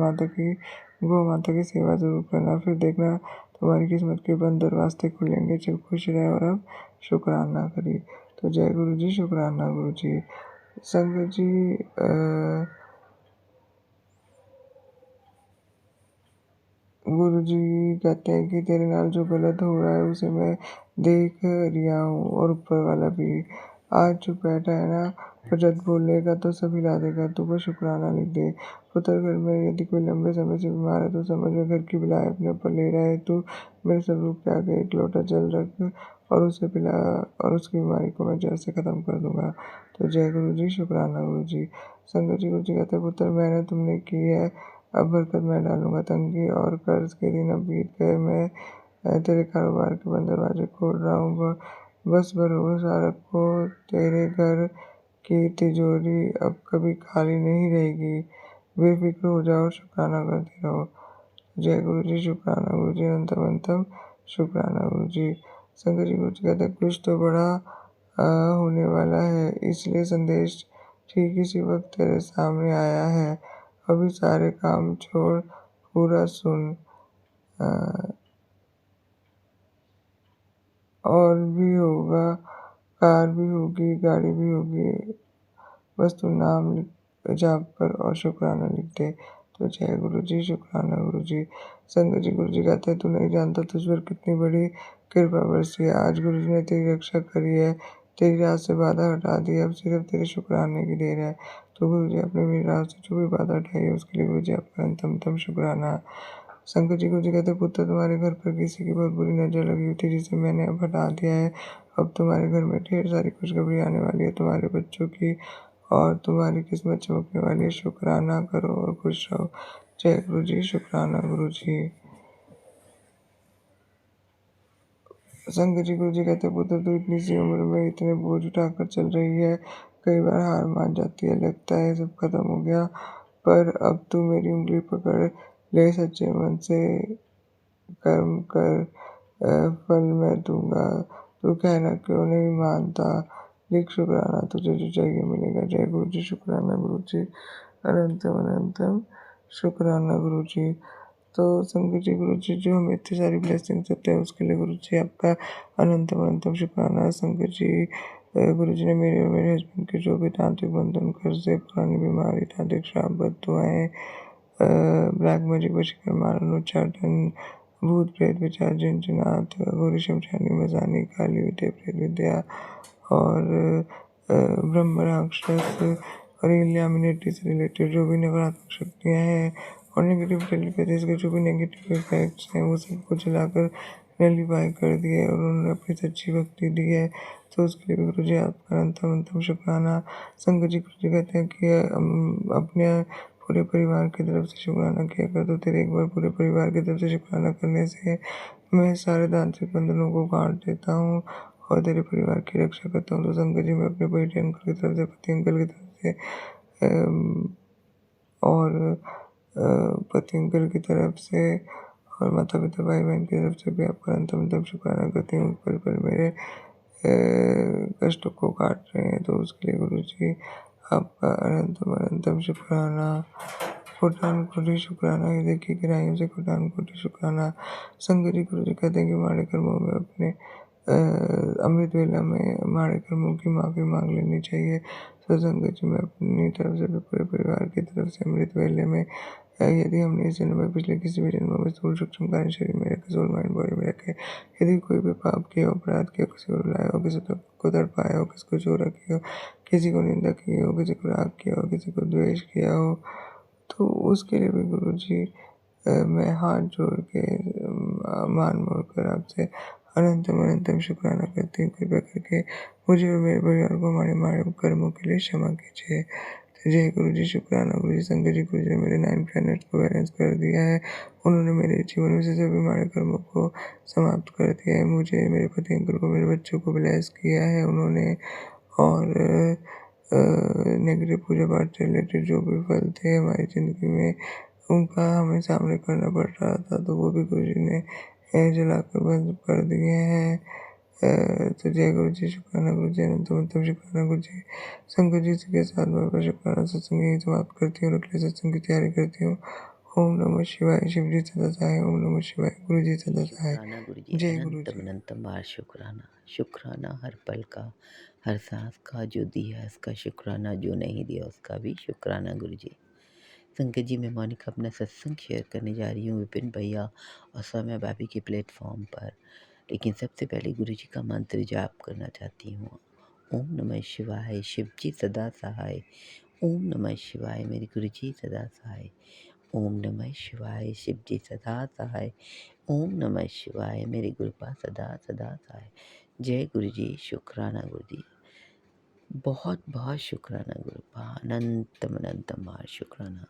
गौ माता की सेवा ज़रूर करना। फिर देखना तुम्हारी किस्मत के बंद दरवाजे खुलेंगे। चल खुश रहे और अब शुक्राना करिए। तो जय गुरु जी, शुक्राना गुरु जी। संगत जी, गुरु जी कहते हैं कि तेरे नाल जो गलत हो रहा है उसे मैं देख रिया हूँ, और ऊपर वाला भी। आज चुप बैठा है ना, पर जब बोलेगा तो सब हिला देगा। तू बस शुक्राना लिख दे। पुत्र, घर में यदि कोई लंबे समय से बीमार है तो समझ में घर की बलाएं अपने ऊपर ले रहा है। तू मेरे स्वरूप के आगे एक लोटा जल रख और उसे पिला, और उसकी बीमारी को मैं जड़ से खत्म कर दूंगा। तो जय गुरु जी, शुक्राना गुरु जी। संगत जी, गुरु जी कहते हैं पुत्र, मैंने तुमने की है, अब बरकत मैं डालूंगा। तंगी और कर्ज के दिन अब बीत गए, मैं तेरे कारोबार के बंद दरवाजे खोल रहा हूँ। बस भरोसा रखो, तेरे घर कि तिजोरी अब कभी खाली नहीं रहेगी। बेफ़िक्र हो जाओ, शुकराना करते रहो। जय गुरु जी, शुकराना गुरु जी, अनंतम अनंतम शुकराना गुरु जी। शंकर जी गुरु जी कहते हैं कुछ तो बड़ा होने वाला है, इसलिए संदेश ठीक इसी वक्त तेरे सामने आया है। अभी सारे काम छोड़ पूरा सुन। अ, और भी होगा, कार भी होगी, गाड़ी भी होगी, बस तू नाम जाप कर और शुक्राना लिख दे। तो जय गुरु जी, शुक्राना गुरु जी। संगत जी गुरु जी कहते हैं तू नहीं जानता तुझ पर कितनी बड़ी कृपा बरसी है। आज गुरु जी ने तेरी रक्षा करी है, तेरी राह से बाधा हटा दी है, अब सिर्फ तेरे शुक्राने की देर है। तो गुरु जी आपने मेरी राह से जो भी बाधा हटाई है उसके लिए गुरु जी आपका अंतम शुक्राना। शंकर जी गुरु जी कहते पुत्र तुम्हारे घर पर किसी की बहुत बुरी नजर लगी हुई थी जिसे मैंने अब हटा दिया है। अब तुम्हारे घर में ढेर सारी खुशखबरी आने वाली है, तुम्हारे बच्चों की और तुम्हारी किस्मत चमकने वाली है। शुक्राना करो और खुश रहो। जय गुरु जी, शुक्राना गुरु जी। शंकर जी गुरु जी कहते पुत्र तू इतनी सी उम्र में इतने बोझ उठाकर चल रही है, कई बार हार मान जाती है, लगता है सब खत्म हो गया, पर अब तू मेरी उंगली पकड़ ले, सच्चे मन से कर्म कर, फल मैं दूंगा। तू कहना क्यों नहीं मानता, लिख शुक्राना, तुझे जो चाहिए मिलेगा। जय गुरु जी, शुक्राना गुरु जी, अनंतम अनंतम शुक्राना गुरु जी। तो संगत जी गुरु जी जो हमें इतनी सारी ब्लेसिंग्स देते हैं उसके लिए गुरु जी आपका अनंतम अनंतम शुक्राना। संगत जी गुरु जी ने मेरे और मेरे हस्बैंड के जो भी तांत्रिक बंधन, कर्जे, पुरानी बीमारी, तांत्रिक श्राप, बद्दुआएं, ब्लैक मैजिक, वशीकरण, मारण, उच्चाटन, भूत प्रेत विचार, जिन जिनात, घोरी शमशानी, मजानी, काली विद्या, प्रेत विद्या और ब्रह्म राक्षस और इल्यूमिनेटी से रिलेटेड जो भी नकारात्मक शक्तियाँ हैं और नेगेटिव टेलीपैथीज के जो भी नेगेटिव इफेक्ट्स हैं वो सबको जलाकर नलीफाई कर दिए और उन्होंने अपनी सच्ची भक्ति दी है। तो उसके लिए भी गुरु जी आपका अंतम अंतम शुक्राना। शंकर जी गुरु जी कहते हैं कि अपने पूरे परिवार की तरफ से शुक्राना किया कर, तो तेरे एक बार पूरे परिवार की तरफ से शुक्राना करने से मैं सारे तांत्रिक बंधनों को काट देता हूँ और तेरे परिवार की रक्षा करता हूँ। तो शंकर जी मैं अपने बेटे अंकल की तरफ से, पति अंकल की तरफ से और पति अंकल की तरफ से और माता पिता भाई बहन की तरफ से भी आपका अंतम अंतम शुक्राना करती हूँ। पल पल मेरे कष्टों को काट रहे हैं, तो उसके लिए गुरु जी आपका अनंतम अनंतम शुक्राना। कोटान कोटि शुक्राना, ये देखिए गहराइयों से कोटान कोटि शुक्राना। शंकर जी गुरु जी कहते हैं कि माड़े कर्मों में अपने अमृत वेला में माड़े कर्मों की माफ़ी मांग लेनी चाहिए। तो संगत जी मैं अपनी तरफ से भी पूरे परिवार की तरफ से अमृत वेले में यदि हमने इस जन्म में पिछले किसी भी जन्म में स्थूल सूक्ष्म कार्य शरीर में रखे, सोल माइंड बॉडी में रखे, यदि कोई भी पाप किया हो, अपराध किया, किसी को रुलाया हो, किसी को तड़पाया हो, किसी को चोरा किया हो, किसी को निंदा की हो, किसी को राग किया हो, किसी को द्वेष किया हो, तो उसके लिए भी गुरु जी मैं हाथ जोड़ के मान मोड़ कर आपसे अनंतम अनंतम शुक्राना करती हूँ। कृपया करके मुझे और मेरे परिवार को हमारे मारे कर्मों के लिए क्षमा कीजिए। तो जय गुरु जी, शुक्राना गुरु जी। शंकर जी गुरु जी ने मेरे 9 प्लैनेट्स को बैलेंस कर दिया है। उन्होंने मेरे जीवन में से सभी माड़े कर्मों को समाप्त कर दिया है। मुझे, मेरे पति अंकल को, मेरे बच्चों को ब्लेस किया है उन्होंने और नेगेटिव पूजा पाठ से रिलेटेड जो भी फल थे हमारी ज़िंदगी में उनका हमें सामने करना पड़ रहा था, तो वो भी गुरु जी ने जलाकर बंद कर दिए हैं। तो जय गुरु जी, शुक्राना गुरु जी, अनंतम अनंतम शुक्राना गुरु जी। शंकर जी के साथ मैं अपना शुक्राना सत्संग यही समाप्त करती हूँ और अगले सत्संग की तैयारी करती हूँ। ओम नमः शिवाय। शिव जी सदा सहाय। ओम नमः शिवाय। गुरु जी सदा सहाय। शुक्राना गुरु जी, जय गुरु अनंतम जी। अनंतम बार शुक्राना। शुक्राना हर पल का, हर सांस का, जो दिया उसका शुक्राना, जो नहीं दिया उसका भी शुक्राना गुरु जी। संकट जी मैं मोनिका अपना सत्संग शेयर करने जा रही हूँ विपिन भैया और सौम्या भाभी के प्लेटफॉर्म पर। लेकिन सबसे पहले गुरु जी का मंत्र जाप करना चाहती हूँ। ओम नमः शिवाय, शिव जी सदा सहाय। ओम नमः शिवाय, मेरे गुरु जी सदा सहाय। ओम नमः शिवाय, शिव जी सदा सहाय। ओम नमः शिवाय, मेरी गुरुपा सदा सदा सहाय। जय गुरु जी, शुक्राना गुरु जी। बहुत बहुत शुक्राना गुरुपा, अनंतम अनंतम बार शुक्राना।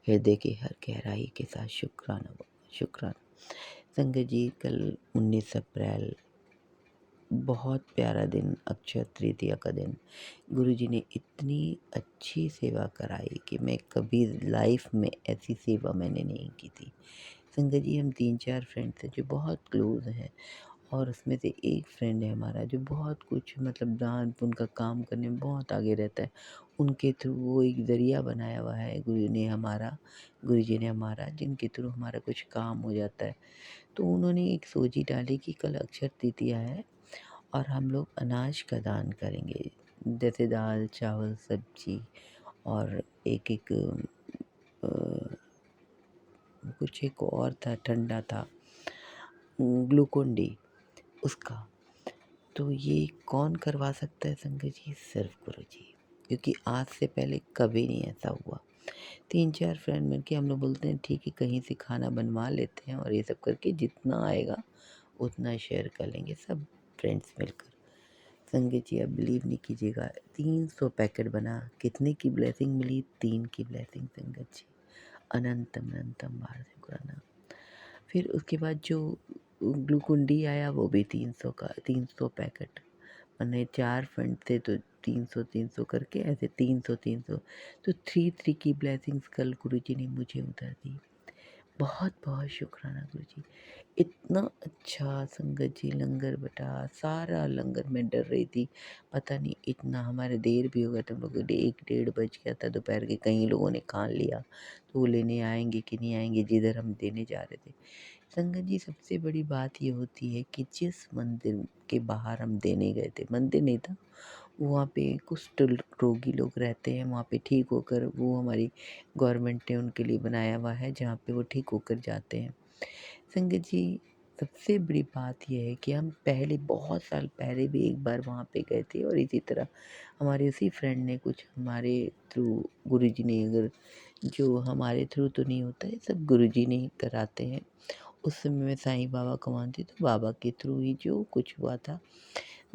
हृदय की हर गहराई के साथ शुक्राना शुक्राना। संगत जी कल 19 अप्रैल बहुत प्यारा दिन अक्षय तृतीया का दिन। गुरुजी ने इतनी अच्छी सेवा कराई कि मैं कभी लाइफ में ऐसी सेवा मैंने नहीं की थी। संगत जी, हम 3-4 फ्रेंड्स हैं जो बहुत क्लोज़ हैं, और उसमें से एक फ्रेंड है हमारा जो बहुत कुछ मतलब दान पुण्य का काम करने में बहुत आगे रहता है। उनके थ्रू वो एक ज़रिया बनाया हुआ है गुरुजी ने हमारा, जिनके थ्रू हमारा कुछ काम हो जाता है। तो उन्होंने एक सोची डाली कि कल अक्षय तृतीया है और हम लोग अनाज का दान करेंगे, जैसे दाल, चावल, सब्जी, और एक कुछ एक और था, ठंडा था, ग्लूकोन डी, उसका। तो ये कौन करवा सकता है संगत जी? सिर्फ गुरुजी, क्योंकि आज से पहले कभी नहीं ऐसा हुआ। 3-4 फ्रेंड मिलके हम लोग बोलते हैं ठीक है कहीं से खाना बनवा लेते हैं, और ये सब करके जितना आएगा उतना शेयर कर लेंगे सब फ्रेंड्स मिलकर। संगत जी, आप बिलीव नहीं कीजिएगा, 300 पैकेट बना। कितने की ब्लेसिंग मिली? 3 की ब्लेसिंग संगत जी। अनंतम अनंतम बार शुक्राना। फिर उसके बाद जो ग्लूकोन डी आया वो भी 300 का, 300 पैकेट। मैंने 4 फ्रेंड थे तो 300-300 करके ऐसे 300-300, तो 3-3 की ब्लेसिंग्स कल गुरुजी ने मुझे उधर दी। बहुत बहुत शुक्राना गुरुजी। इतना अच्छा संगत जी लंगर बटा, सारा लंगर। मैं डर रही थी पता नहीं इतना हमारे देर भी हो गया था, हम लोग 1-1:30 बज गया था दोपहर के, कई लोगों ने खा लिया तो वो लेने आएंगे कि नहीं आएंगे जिधर हम देने जा रहे थे। संगत जी, सबसे बड़ी बात ये होती है कि जिस मंदिर के बाहर हम देने गए थे, मंदिर नहीं था, वहाँ पे कुष्ठ रोगी लोग रहते हैं, वहाँ पे ठीक होकर, वो हमारी गवर्नमेंट ने उनके लिए बनाया हुआ है जहाँ पे वो ठीक होकर जाते हैं। संगत जी, सबसे बड़ी बात ये है कि हम पहले बहुत साल पहले भी एक बार वहाँ पे गए थे, और इसी तरह हमारे उसी फ्रेंड ने कुछ हमारे थ्रू, गुरुजी ने, अगर जो हमारे थ्रू तो नहीं होता है, सब गुरुजी ने ही कराते हैं। उस समय मैं साईं बाबा को मानती, तो बाबा के थ्रू ही जो कुछ हुआ था,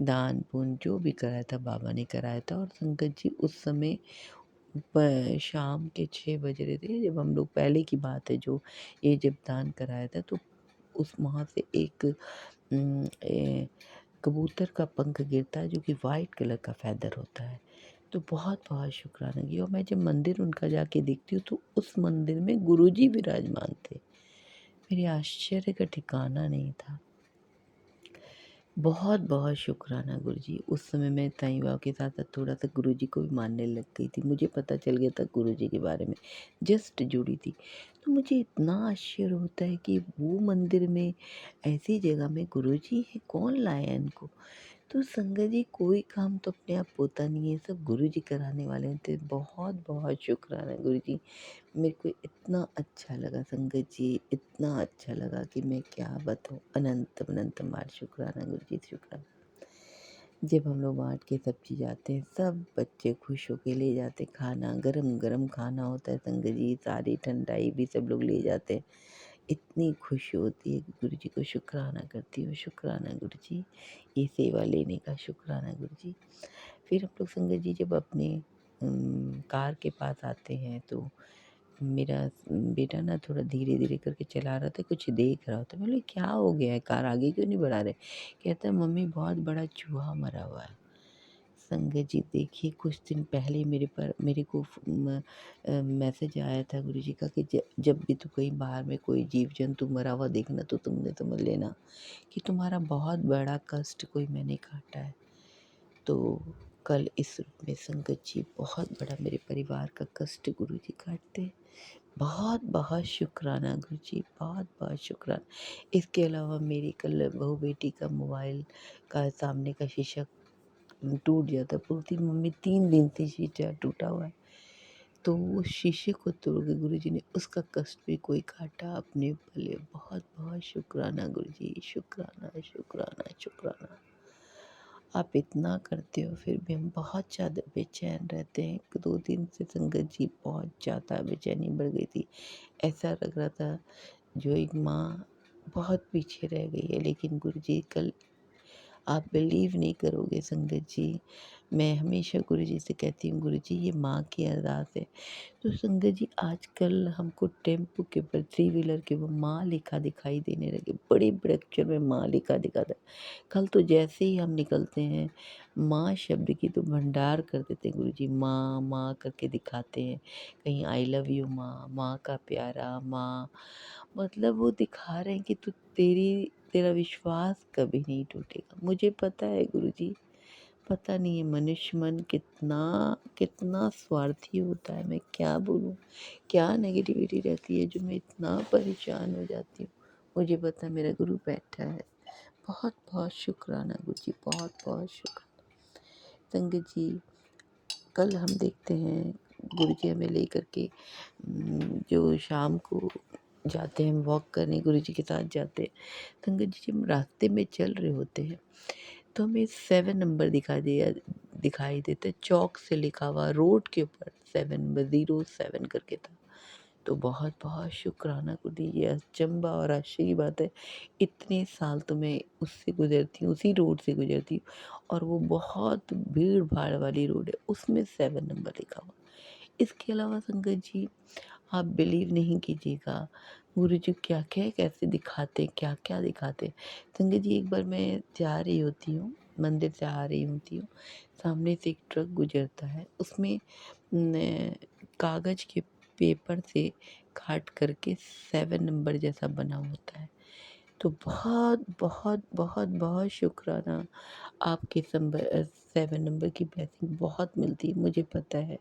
दान पुण्य जो भी कराया था बाबा ने कराया था। और संगत जी, उस समय शाम के 6 बज रहे थे जब हम लोग, पहले की बात है जो ये जब दान कराया था, तो उस वहाँ से एक कबूतर का पंख गिरता है जो कि वाइट कलर का फैदर होता है। तो बहुत बहुत शुक्राना जी। और मैं जब मंदिर उनका जाके देखती हूँ तो उस मंदिर में गुरुजी विराजमान थे। मेरे आश्चर्य का ठिकाना नहीं था। बहुत बहुत शुक्राना गुरुजी। उस समय मैं साईं बाबा के साथ साथ थोड़ा सा गुरुजी को भी मानने लग गई थी। मुझे पता चल गया था गुरुजी के बारे में, जस्ट जुड़ी थी। तो मुझे इतना आश्चर्य होता है कि वो मंदिर में, ऐसी जगह में गुरुजी है, कौन लाया इनको? तो संगत जी, कोई काम तो अपने आप होता नहीं है, सब गुरुजी कराने वाले थे। बहुत बहुत शुक्राना गुरुजी। मेरे को इतना अच्छा लगा संगत जी, इतना अच्छा लगा कि मैं क्या बताऊँ। अनंत अनंत बार शुक्राना गुरुजी, शुक्राना। जब हम लोग बाँट के सब चीज़ आते हैं, सब बच्चे खुश होके ले जाते हैं खाना, गरम-गरम खाना होता है संगत जी, सारी ठंडाई भी सब लोग ले जाते हैं। इतनी खुशी होती है कि गुरुजी को शुक्राना करती हूँ, शुक्राना गुरुजी, ये सेवा लेने का शुक्राना गुरुजी। फिर हम लोग संगत जी जब अपने कार के पास आते हैं तो मेरा बेटा ना थोड़ा धीरे-धीरे करके चला रहा था, कुछ देख रहा था। मैं बोली क्या हो गया है, कार आगे क्यों नहीं बढ़ा रहे? कहता है मम्मी बहुत बड़ा चूहा मरा हुआ है। संगत जी देखिए, कुछ दिन पहले मेरे को मैसेज आया था गुरुजी का कि जब भी तू कहीं बाहर में कोई जीव-जंतु मरा हुआ देखना तो तुमने समझ लेना कि तुम्हारा बहुत बड़ा कष्ट कोई मैंने काटा है। तो कल इस रूप में संगत जी बहुत बड़ा मेरे परिवार का कष्ट गुरुजी काटते हैं। बहुत बहुत शुक्राना गुरुजी, बहुत बहुत शुक्राना। इसके अलावा मेरी कल बहू बेटी का मोबाइल का सामने का शीशा टूट जाता, बोलती मम्मी 3 दिन से शीशा टूटा हुआ है। तो उस शीशे को तोड़ के गुरुजी ने उसका कष्ट भी कोई काटा अपने भले। बहुत बहुत शुक्राना गुरुजी, शुक्राना शुक्राना शुक्राना। आप इतना करते हो फिर भी हम बहुत ज़्यादा बेचैन रहते हैं। 1-2 दिन से संगत जी बहुत ज़्यादा बेचैनी बढ़ गई थी। ऐसा लग रहा था जो एक माँ बहुत पीछे रह गई है। लेकिन गुरुजी कल, आप बिलीव नहीं करोगे संगत जी, मैं हमेशा गुरुजी से कहती हूँ, गुरुजी ये माँ की अरदास है। तो संगत जी आजकल हमको टेम्पो के ऊपर, थ्री व्हीलर के ऊपर माँ लिखा दिखाई देने लगे, बड़े बड़े अक्षर में माँ लिखा दिखाता है। कल तो जैसे ही हम निकलते हैं माँ शब्द की तो भंडार कर देते हैं गुरुजी, माँ माँ करके दिखाते हैं। कहीं आई लव यू माँ, माँ का प्यारा, माँ, मतलब वो दिखा रहे हैं कि तू तेरा विश्वास कभी नहीं टूटेगा। मुझे पता है गुरुजी, पता नहीं है मनुष्य मन कितना कितना स्वार्थी होता है। मैं क्या बोलूँ, क्या नेगेटिविटी रहती है जो मैं इतना परेशान हो जाती हूँ। मुझे पता है मेरा गुरु बैठा है। बहुत बहुत शुक्राना गुरुजी, बहुत बहुत शुक्राना। संगत जी कल हम देखते हैं गुरुजी हमें लेकर के जो शाम को जाते हैं वॉक करने, गुरुजी के साथ जाते हैं। संगत जी जब रास्ते में चल रहे होते हैं तो हमें 7 नंबर दिखाई देता है, चौक से लिखा हुआ रोड के ऊपर 7 नंबर 07 करके था। तो बहुत बहुत शुक्राना गुरुजी, ये अचंभा और आश्चर्य की बात है, इतने साल तो मैं उससे गुजरती हूँ, उसी रोड से गुजरती हूँ, और वो बहुत भीड़ भाड़ वाली रोड है, उसमें 7 नंबर लिखा हुआ। इसके अलावा संगत जी आप बिलीव नहीं कीजिएगा गुरुजी क्या क्या कैसे दिखाते हैं, क्या क्या दिखाते हैं। संगत जी एक बार मैं जा रही होती हूँ, मंदिर से आ रही होती हूँ, सामने से एक ट्रक गुजरता है, उसमें कागज़ के पेपर से काट करके 7 नंबर जैसा बना होता है। तो बहुत बहुत बहुत बहुत शुक्राना, आपके 7 नंबर की ब्लेसिंग बहुत मिलती है, मुझे पता है।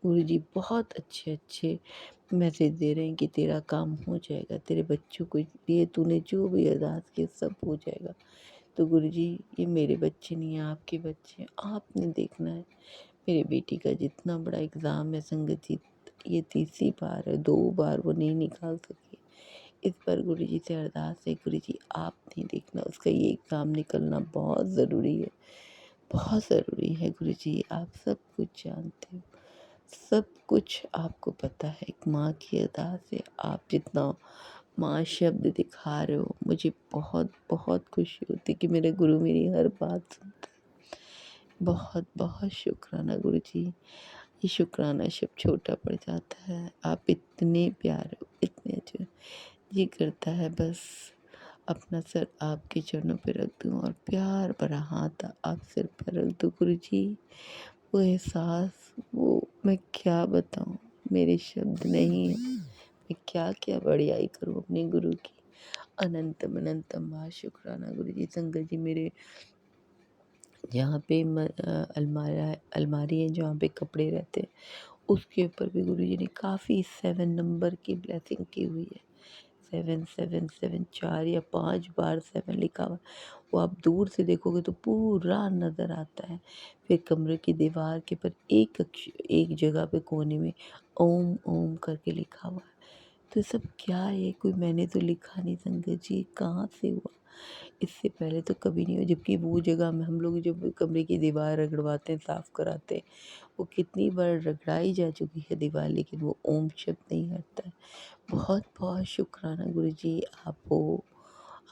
गुरुजी बहुत अच्छे अच्छे मैसेज दे रहे हैं कि तेरा काम हो जाएगा, तेरे बच्चों को लिए तूने जो भी अरदास की सब हो जाएगा। तो गुरुजी ये मेरे बच्चे नहीं हैं, आपके बच्चे हैं, आपने देखना है। मेरी बेटी का जितना बड़ा एग्ज़ाम है संगत जी, ये तीसरी बार है, 2 बार वो नहीं निकाल सकी। इस बार गुरुजी से अरदास है, गुरुजी आपने देखना, उसका ये एग्ज़ाम निकलना बहुत ज़रूरी है, बहुत ज़रूरी है। गुरुजी आप सब कुछ जानते हो, सब कुछ आपको पता है। एक माँ की अरदास है, आप जितना माँ शब्द दिखा रहे हो, मुझे बहुत बहुत खुशी होती है कि मेरे गुरु मेरी हर बात सुनता है। बहुत बहुत शुक्राना गुरुजी, ये शुक्राना शब्द छोटा पड़ जाता है। आप इतने प्यारे हो, इतने अच्छे, ये करता है बस अपना सर आपके चरणों पे रख दूं और प्यार भरा हाथ आप सिर पर रख दूं। गुरुजी वो एहसास, वो मैं क्या बताऊं, मेरे शब्द नहीं है। मैं क्या क्या बड़ाई करूं अपने गुरु की। अनंतम अनंतम शुक्राना गुरुजी। संगत जी मेरे जहाँ पे अलमारी है जहाँ पे कपड़े रहते हैं, उसके ऊपर भी गुरुजी ने काफ़ी 7 नंबर की ब्लेसिंग की हुई है। 7 7 7 4 या 5 बार 7 लिखा हुआ, वो आप दूर से देखोगे तो पूरा नज़र आता है। फिर कमरे की दीवार के पर एक जगह पे कोने में ओम ओम करके लिखा हुआ है। तो ये सब क्या है, कोई मैंने तो लिखा नहीं संगत जी, कहाँ से हुआ, इससे पहले तो कभी नहीं हुआ। जबकि वो जगह में हम लोग जब कमरे की दीवार रगड़वाते हैं, साफ़ कराते हैं, वो कितनी बार रगड़ाई जा चुकी है दीवार, लेकिन वो ओम शब्द नहीं हटता है। बहुत बहुत शुक्राना गुरुजी, आप हो,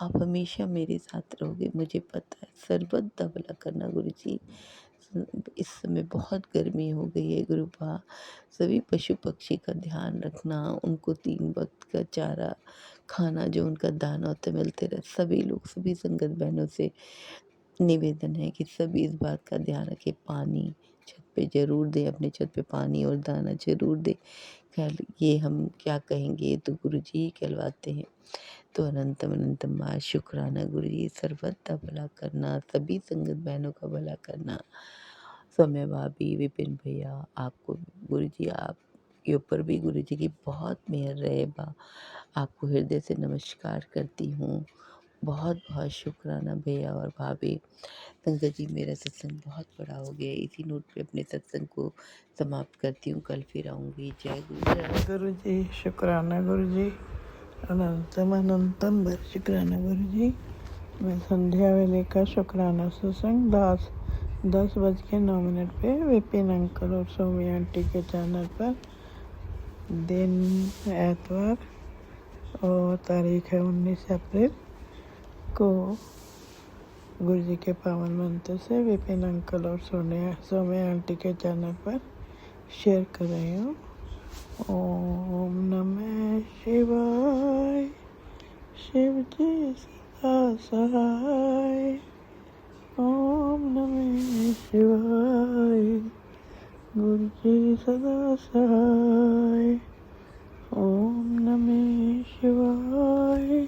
आप हमेशा मेरे साथ रहोगे, मुझे पता है। सर्वदा भला करना गुरुजी। इस समय बहुत गर्मी हो गई है गुरुबा, सभी पशु पक्षी का ध्यान रखना, उनको 3 वक्त का चारा खाना जो उनका दाना होता है मिलते रहे। सभी लोग, सभी संगत बहनों से निवेदन है कि सभी इस बात का ध्यान रखें, पानी छत पे ज़रूर दें, अपने छत पे पानी और दाना ज़रूर दें। खैर ये हम क्या कहेंगे, ये तो गुरुजी ही कहलवाते हैं। तो अनंतम अनंतम शुक्राना गुरुजी, सर्वदा भला करना, सभी संगत बहनों का भला करना। सौम्या भाभी, विपिन भैया, आपको गुरुजी, आप के ऊपर भी गुरुजी की बहुत मेहर रहे बा। आपको हृदय से नमस्कार करती हूँ। बहुत बहुत शुक्राना भैया और भाभी। संगत जी मेरा सत्संग बहुत बड़ा हो गया, इसी नोट पे अपने सत्संग को समाप्त करती हूँ। कल फिर आऊँगी। जय गुरु। जय गुरु जी, शुक्राना गुरु जी, अनंतम अनंतम बर शुक्राना गुरु जी। मैं संध्या वेले का शुक्राना सत्संग 10:09 पे विपिन अंकल और सौम्या आंटी के चैनल पर, दिन एतवार और तारीख है 19 अप्रैल को गुरु जी के पावन मंत्र से विपिन अंकल और सोम्या आंटी के चैनल पर शेयर कर रही हूँ। ओम नमः शिवाय, शिव जी सदा सहाय। ओम नमः शिवाय, गुरु जी सदा सहाय। ओम नमः शिवाय,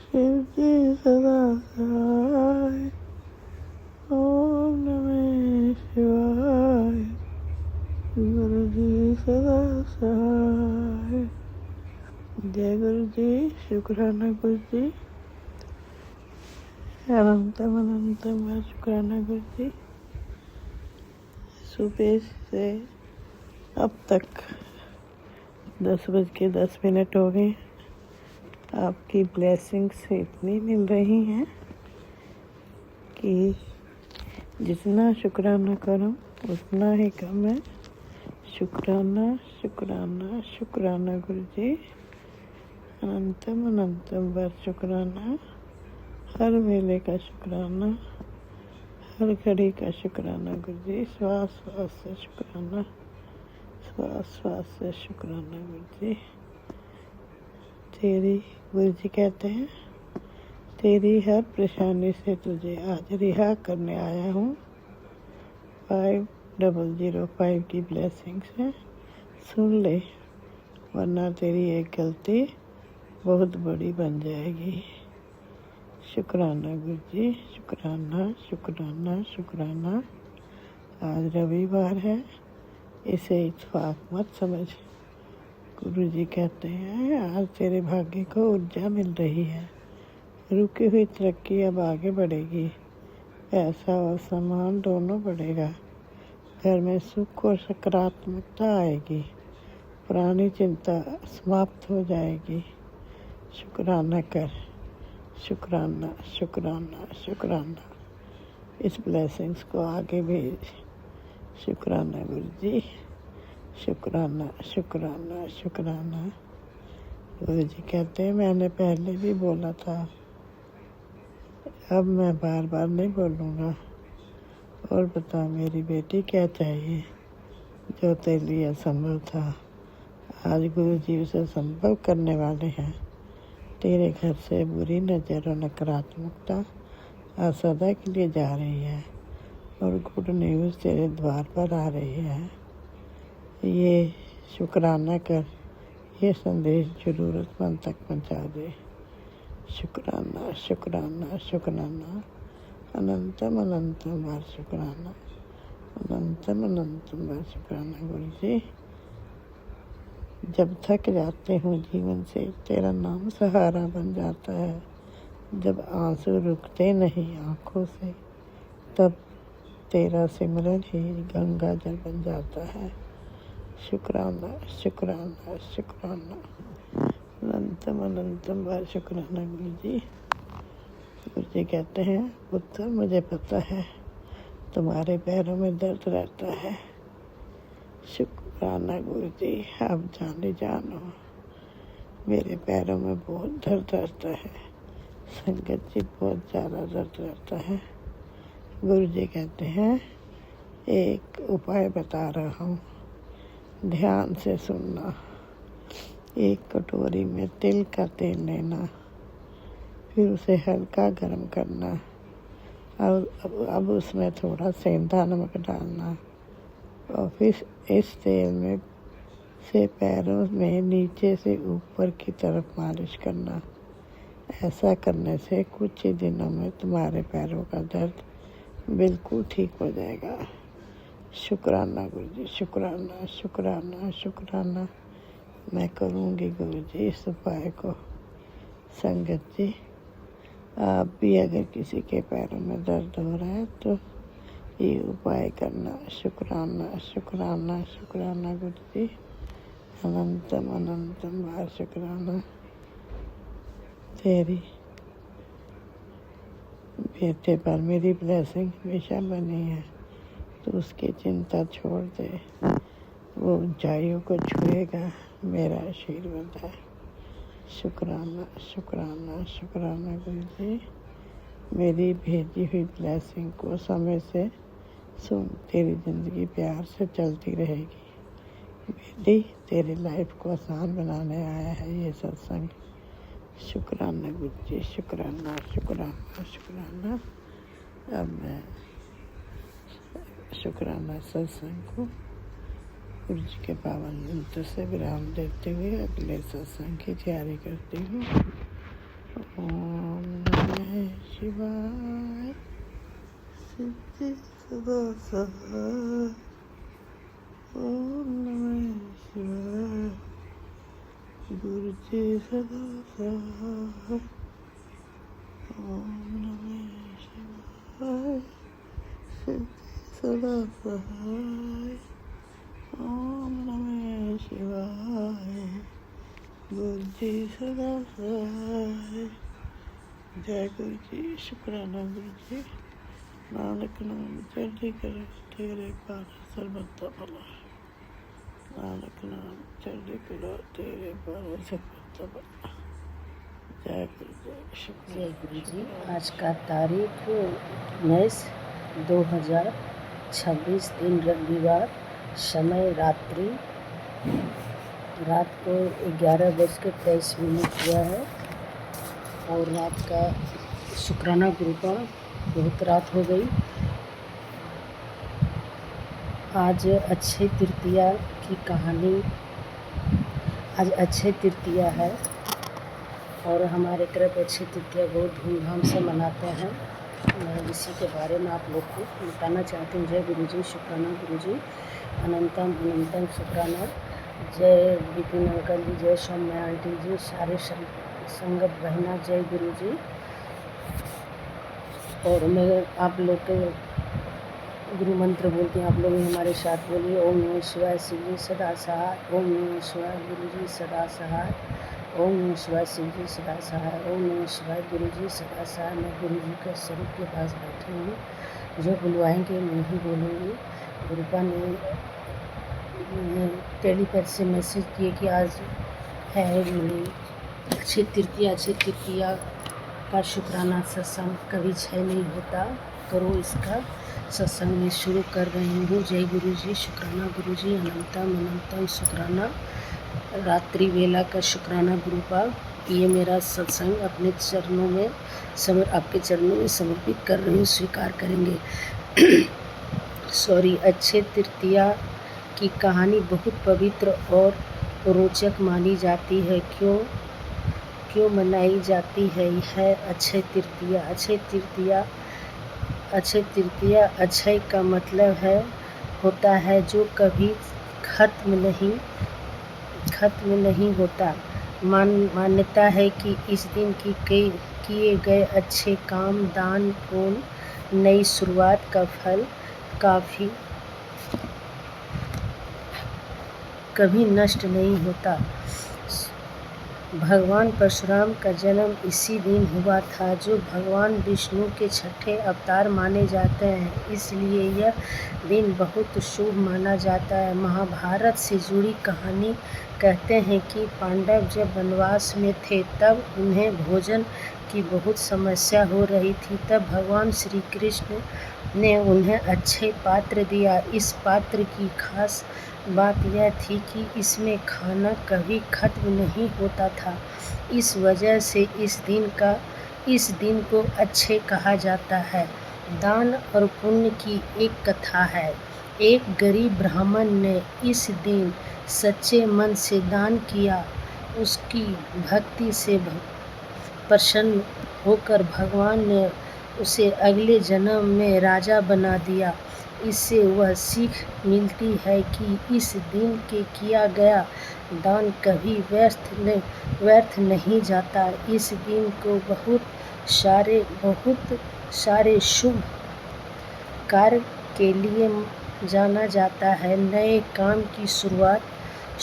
शिव जी सदा सहाय। ओम नमः शिवाय, गुरु जी सदा सहाय। जय गुरु जी, शुक्राना गुरु जी, अनंतम अनंतम शुक्राना गुरु जी। सुबह से अब तक 10:10 हो गए। आपकी ब्लेसिंग्स इतनी मिल रही हैं कि जितना शुक्राना करूं उतना ही कम है। शुक्राना शुक्राना शुक्राना गुरु जी, अनंतम अनंतम बार शुक्राना। हर वेले का शुक्राना, हर घड़ी का शुक्राना गुरु जी। श्वास श्वास से शुक्राना, श्वास श्वास से शुक्राना गुरु जी। तेरी, गुरु जी कहते हैं, तेरी हर परेशानी से तुझे आज रिहा करने आया हूँ। 5005 की ब्लेसिंग्स है, सुन ले, वरना तेरी एक गलती बहुत बड़ी बन जाएगी। शुक्राना गुरु जी, शुक्राना शुक्राना शुक्राना। आज रविवार है, इसे इत्तेफाक मत समझ। गुरु जी कहते हैं, आज तेरे भाग्य को ऊर्जा मिल रही है। रुकी हुई तरक्की अब आगे बढ़ेगी। पैसा और सामान दोनों बढ़ेगा। घर में सुख और सकारात्मकता आएगी। पुरानी चिंता समाप्त हो जाएगी। शुक्राना कर, शुक्राना शुक्राना शुक्राना। इस ब्लेसिंग्स को आगे भेज। शुक्राना गुरु जी, शुक्राना शुक्राना शुक्राना। गुरु जी कहते हैं, मैंने पहले भी बोला था, अब मैं बार बार नहीं बोलूँगा। और बता मेरी बेटी, क्या चाहिए जो तेरे लिए असंभव था, आज गुरु जी उसे संभव करने वाले हैं। तेरे घर से बुरी नज़र और नकारात्मकता आज सदा के लिए जा रही है और गुड न्यूज़ तेरे द्वार पर आ रही है। ये शुक्राना कर, ये संदेश ज़रूरतमंद तक पहुँचा दे। शुक्राना शुक्राना शुक्राना, अनंतम अनंतम बार शुक्राना, अनंतम अनंतम बार शुक्राना गुरु जी। जब थक जाते हूँ जीवन से, तेरा नाम सहारा बन जाता है। जब आंसू रुकते नहीं आँखों से, तब तेरा सिमरन ही गंगा जल बन जाता है। शुक्राना शुक्राना शुक्राना, अनंतम अनंतम बार शुक्राना गुरु जी। गुरु जी कहते हैं, पुत्र मुझे पता है तुम्हारे पैरों में दर्द रहता है। शुक्राना गुरु जी, आप जाने जानो, मेरे पैरों में बहुत दर्द रहता है। संगत जी, बहुत ज़्यादा दर्द रहता है। गुरु जी कहते हैं, एक उपाय बता रहा हूँ, ध्यान से सुनना। एक कटोरी में तिल का तेल लेना, फिर उसे हल्का गर्म करना और अब उसमें थोड़ा सेंधा नमक डालना और फिर इस तेल में से पैरों में नीचे से ऊपर की तरफ मालिश करना। ऐसा करने से कुछ ही दिनों में तुम्हारे पैरों का दर्द बिल्कुल ठीक हो जाएगा। शुक्राना गुरु जी, शुक्राना शुक्राना शुक्राना। मैं करूँगी गुरु जी इस उपाय को। संगत जी, आप भी अगर किसी के पैरों में दर्द हो रहा है तो ये उपाय करना। शुक्राना शुक्राना शुक्राना गुरु जी, अनंतम अनंतम बार शुक्राना। तेरी बेटे पर मेरी ब्लेसिंग हमेशा बनी है, तो उसकी चिंता छोड़ दे। वो ऊंचाइयों को छुएगा, मेरा आशीर्वाद है। शुक्राना शुक्राना शुक्राना गुरु जी, मेरी भेजी हुई ब्लेसिंग को समय से सुन। तेरी ज़िंदगी प्यार से चलती रहेगी बेटी। तेरी लाइफ को आसान बनाने आया है ये सत्संग। शुक्राना गुरुजी, शुक्राना शुक्राना शुक्राना। अब मैं शुक्राना सत्संग को गुरुजी के पावन मंत्र से विराम देते हुए अगले सत्संग की तैयारी करती हूँ। ओम नमः शिवाय। सिद्धि सदा सहाय। ओम नमः शिवाय। गुरुजी सदा सहाय। ओम नमः शिवाय। सिद्धि सदा सहाय। ओम नमः शिवाय। गुरुजी सदा सहाय। जय गुरुजी। शुक्राना गुरुजी। नानक नाम चढ़ी कर तेरे पार सर्वदा भला। नानक नाम चढ़ी करो तेरे पार सर्वदा भला। जय गुरुजी। शुक्रिया। जय गुरु जी। आज का तारीख 19/2026 दिन रविवार। समय रात्रि। रात को 11:23 हुआ है और रात का शुक्राना गुरु का बहुत रात हो गई। आज अक्षय तृतीया की कहानी। आज अक्षय तृतीया है और हमारे तरफ अक्षय तृतीया बहुत धूमधाम से मनाते हैं। मैं इसी के बारे में आप लोग को बताना चाहती हूँ। जय गुरुजी। शुक्राना गुरुजी। अनंतम अनंतम शुक्राना। जय विपिन अंकल जी, जय सौम्या आंटी जी, सारे संगत बहना, जय गुरुजी। और मैं आप लोग के गुरु मंत्र बोलती हैं, आप लोग भी हमारे साथ बोलिए। ओम नमः शिवाय। शिव जी सदा सहाय। ओम नमः शिवाय। गुरु जी सदा सहाय। ओम नमः शिवाय। शिव जी सदा सहाय। ओम नमः शिवाय। गुरु जी सदा सहाय। मैं गुरु जी के स्वरूप के पास बैठी हूँ। जो बुलवाएंगे मैं ही बोलूँगी। गुरुपा ने टेलीपर से मैसेज किए कि आज है मेरी अक्षय तृतीया। अक्षय तृतीया का शुक्राना सत्संग कभी क्षय नहीं होता। करो इसका सत्संग में शुरू कर रही हूँ। जय गुरु जी। शुक्राना गुरु जी। अनंतम अनंतम शुक्राना। रात्रि वेला का शुक्राना गुरुपा। ये मेरा सत्संग अपने चरणों में आपके चरणों में समर्पित कर रही हूँ। स्वीकार करेंगे। सॉरी। अक्षय तृतीया की कहानी बहुत पवित्र और रोचक मानी जाती है। क्यों मनाई जाती है यह अक्षय तृतीया? अक्षय अक्षय का मतलब होता है जो कभी खत्म नहीं होता। मान्यता है कि इस दिन किए गए अच्छे काम, दान, पुण्य, नई शुरुआत का फल कभी नष्ट नहीं होता। भगवान परशुराम का जन्म इसी दिन हुआ था, जो भगवान विष्णु के छठे अवतार माने जाते हैं। इसलिए यह दिन बहुत शुभ माना जाता है। महाभारत से जुड़ी कहानी कहते हैं कि पांडव जब वनवास में थे तब उन्हें भोजन की बहुत समस्या हो रही थी। तब भगवान श्री कृष्ण ने उन्हें अक्षय पात्र दिया। इस पात्र की खास बात यह थी कि इसमें खाना कभी खत्म नहीं होता था। इस वजह से इस दिन को अक्षय कहा जाता है। दान और पुण्य की एक कथा है। एक गरीब ब्राह्मण ने इस दिन सच्चे मन से दान किया। उसकी भक्ति से प्रसन्न होकर भगवान ने उसे अगले जन्म में राजा बना दिया। इससे वह सीख मिलती है कि इस दिन के किया गया दान कभी व्यर्थ नहीं जाता। इस दिन को बहुत सारे शुभ कार्य के लिए जाना जाता है। नए काम की शुरुआत,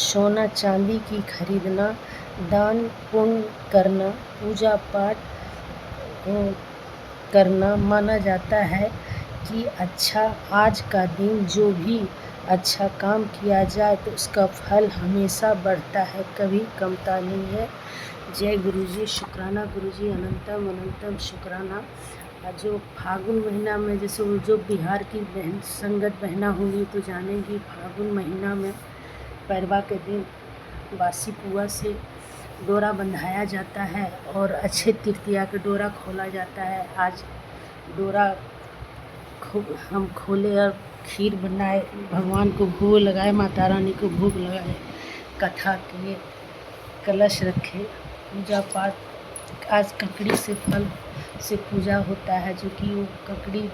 सोना चांदी की खरीदना, दान पुण्य करना, पूजा पाठ करना। माना जाता है कि आज का दिन जो भी अच्छा काम किया जाए तो उसका फल हमेशा बढ़ता है, कभी कमता नहीं है। जय गुरुजी। शुक्राना गुरुजी। अनंतम अनंतम शुक्राना। जो फागुन महीना में जैसे वो जो बिहार की बहन संगत बहना होंगी तो जानेंगी, फागुन महीना में पड़वा के दिन बासी पुआ से डोरा बंधाया जाता है और अक्षय तृतीया के डोरा खोला जाता है। आज डोरा हम खोले और खीर बनाए, भगवान को भोग लगाए, माता रानी को भोग लगाए, कथा किए, कलश रखे, पूजा पाठ। आज ककड़ी से फल से पूजा होता है, जो कि वो ककड़ी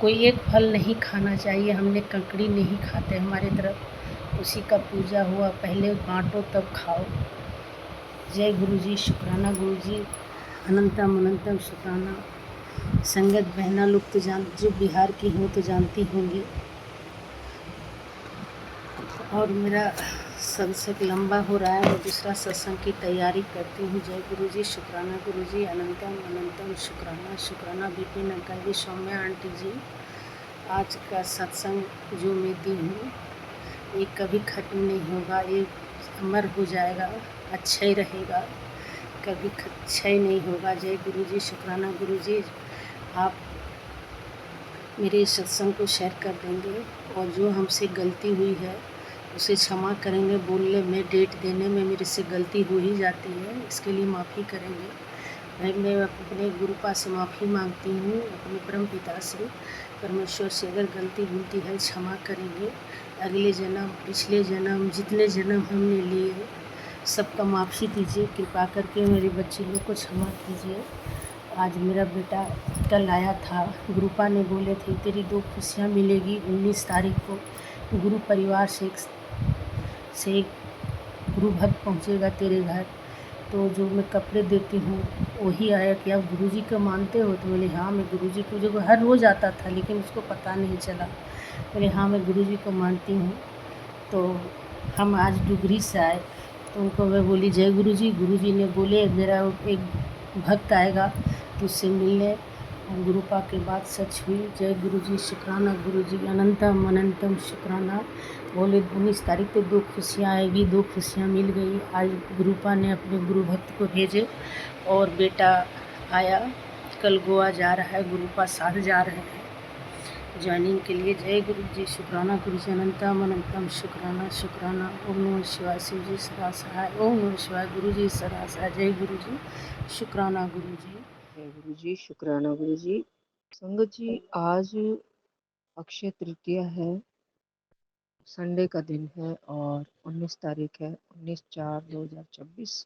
कोई एक फल नहीं खाना चाहिए, हमने ककड़ी नहीं खाते हमारे तरफ, उसी का पूजा हुआ। पहले बाँटो तब खाओ। जय गुरु जी, शुक्राना गुरु जी, अनंतम अनंतम शुक्राना। संगत बहना लोग तो जो बिहार की हो तो जानती होंगी। और मेरा सत्संग लंबा हो रहा है, मैं दूसरा सत्संग की तैयारी करती हूँ। जय गुरु जी, शुक्राना गुरु जी, अनंतम अनंतम शुक्राना। शुक्राना विपिन अंकल जी, सौम्या आंटी जी। आज का सत्संग जो मैं दी हूँ ये कभी ख़त्म नहीं होगा, ये अमर हो जाएगा, अच्छा ही रहेगा, कभी क्षय नहीं होगा। जय गुरु जी, शुक्राना गुरु जी। आप मेरे इस सत्संग को शेयर कर देंगे और जो हमसे गलती हुई है उसे क्षमा करेंगे। बोलने में, डेट देने में मेरे से गलती हो ही जाती है, इसके लिए माफ़ी करेंगे। मैं अपने गुरुपा से माफ़ी मांगती हूँ, अपने परम पिता से, परमेश्वर से। अगर गलती भूलती है क्षमा करेंगे। अगले जन्म, पिछले जन्म, जितने जन्म हमने लिए सबका माफ़ी दीजिए, कृपा करके मेरे बच्चे लोग को क्षमा कीजिए। आज मेरा बेटा कल आया था, गुरुपा ने बोले थे तेरी 2 खुशियाँ मिलेगी। 19 तारीख को गुरु परिवार से एक गुरु भक्त पहुँचेगा तेरे घर, तो जो मैं कपड़े देती हूँ वही आया कि आप गुरुजी को मानते हो? तो बोले हाँ, मैं गुरुजी को, जो हर रोज़ आता था लेकिन उसको पता नहीं चला। बोले हाँ, मैं गुरुजी को मानती हूँ। तो हम आज डुगरी से आए तो उनको मैं बोली जय गुरुजी। गुरुजी ने बोले मेरा एक भक्त आएगा तो उससे मिलने। गुरुपा की बात सच हुई। जय गुरुजी, शुक्राना गुरुजी, अनंतम अनंतम शुक्राना। बोले 19 तारीख को 2 खुशियाँ आएगी, 2 खुशियाँ मिल गई। आज गुरुपा ने अपने गुरु भक्त को भेजे और बेटा आया, कल गोवा जा रहा है, गुरुपा साथ जा रहे हैं ज्वाइनिंग के लिए। जय गुरु जी, शुक्राना गुरु जी, अनंतम अनंतम शुक्राना शुक्राना। ओम नमः शिवाय, शिव जी सदा सहाय। ओम नमः शिवाय, गुरु जी सदा सहाय। जय गुरु जी, शुक्राना गुरु जी। जय गुरु जी, शुक्राना गुरु जी। संगत जी, आज अक्षय तृतीया है, संडे का दिन है और 19 तारीख है, 19/4/2024।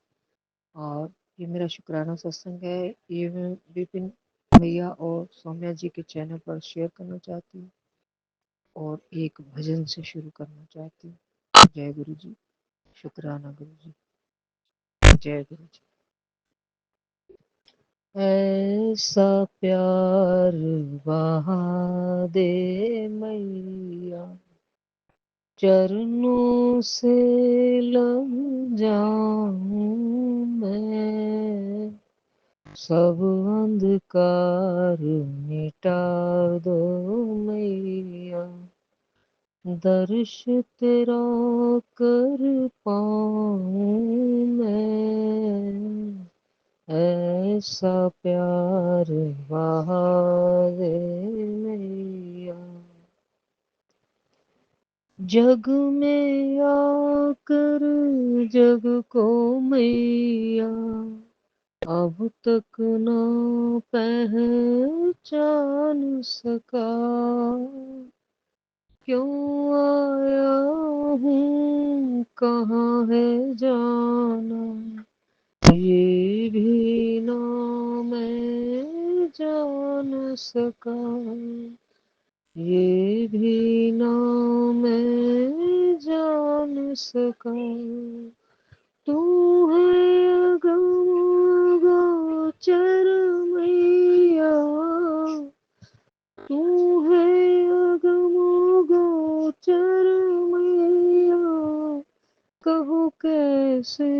और ये मेरा शुक्राना सत्संग है। ये मैं विपिन भैया और सौम्या जी के चैनल पर शेयर करना चाहती हूँ और एक भजन से शुरू करना चाहती हूँ। जय गुरु जी, शुक्राना गुरु जी, जय गुरु जी। ऐसा प्यार बहा दे मैया, चरणों से लग जाऊं मैं, सब अंधकार मिटा दो मैया, दर्श तेरा कर पाऊं मैं, ऐसा प्यार बहा दे मैया। जग में आकर जग को मैया अब तक ना पहचान सका, क्यों आया हूँ कहाँ है जाना, ये भी ना मैं जान सका, ये भी ना मैं जान सका। तू है अगम गोचर मैया, तू है अगम गोचर मैया, कहो कैसे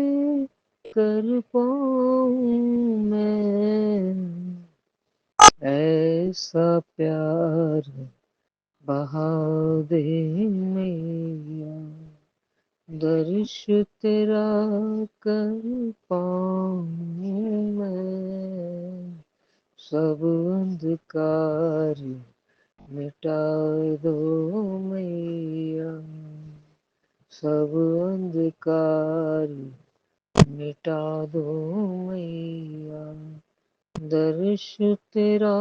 कर पाऊं मैं, ऐसा प्यार बहा दे मैया, दर्श तेरा कर पाऊं मैं, सब अंधकार मिटा दो मैया, सब अंधकार मिटा दो मैया, दर्श तेरा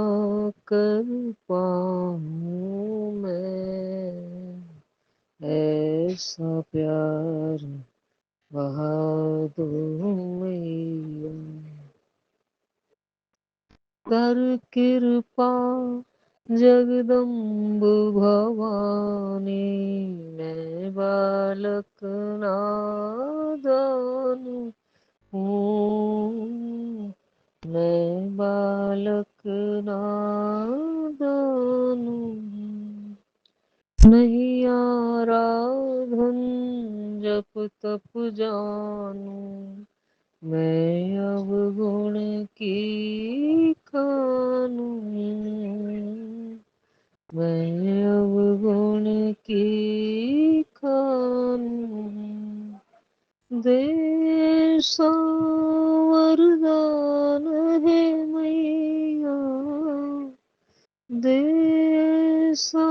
कर पाऊं मैं, ऐसा प्यार बहा दो मैया, कर कृपा जगदम्ब भवानी, मैं बालक नादान हूँ, मैं बालक नादान हूँ, नहीं आराधन जप तप जानू, मैं अब गुण की खानू, मैं अब गुण की खानू, दे सा वरदान है मैया, दे सा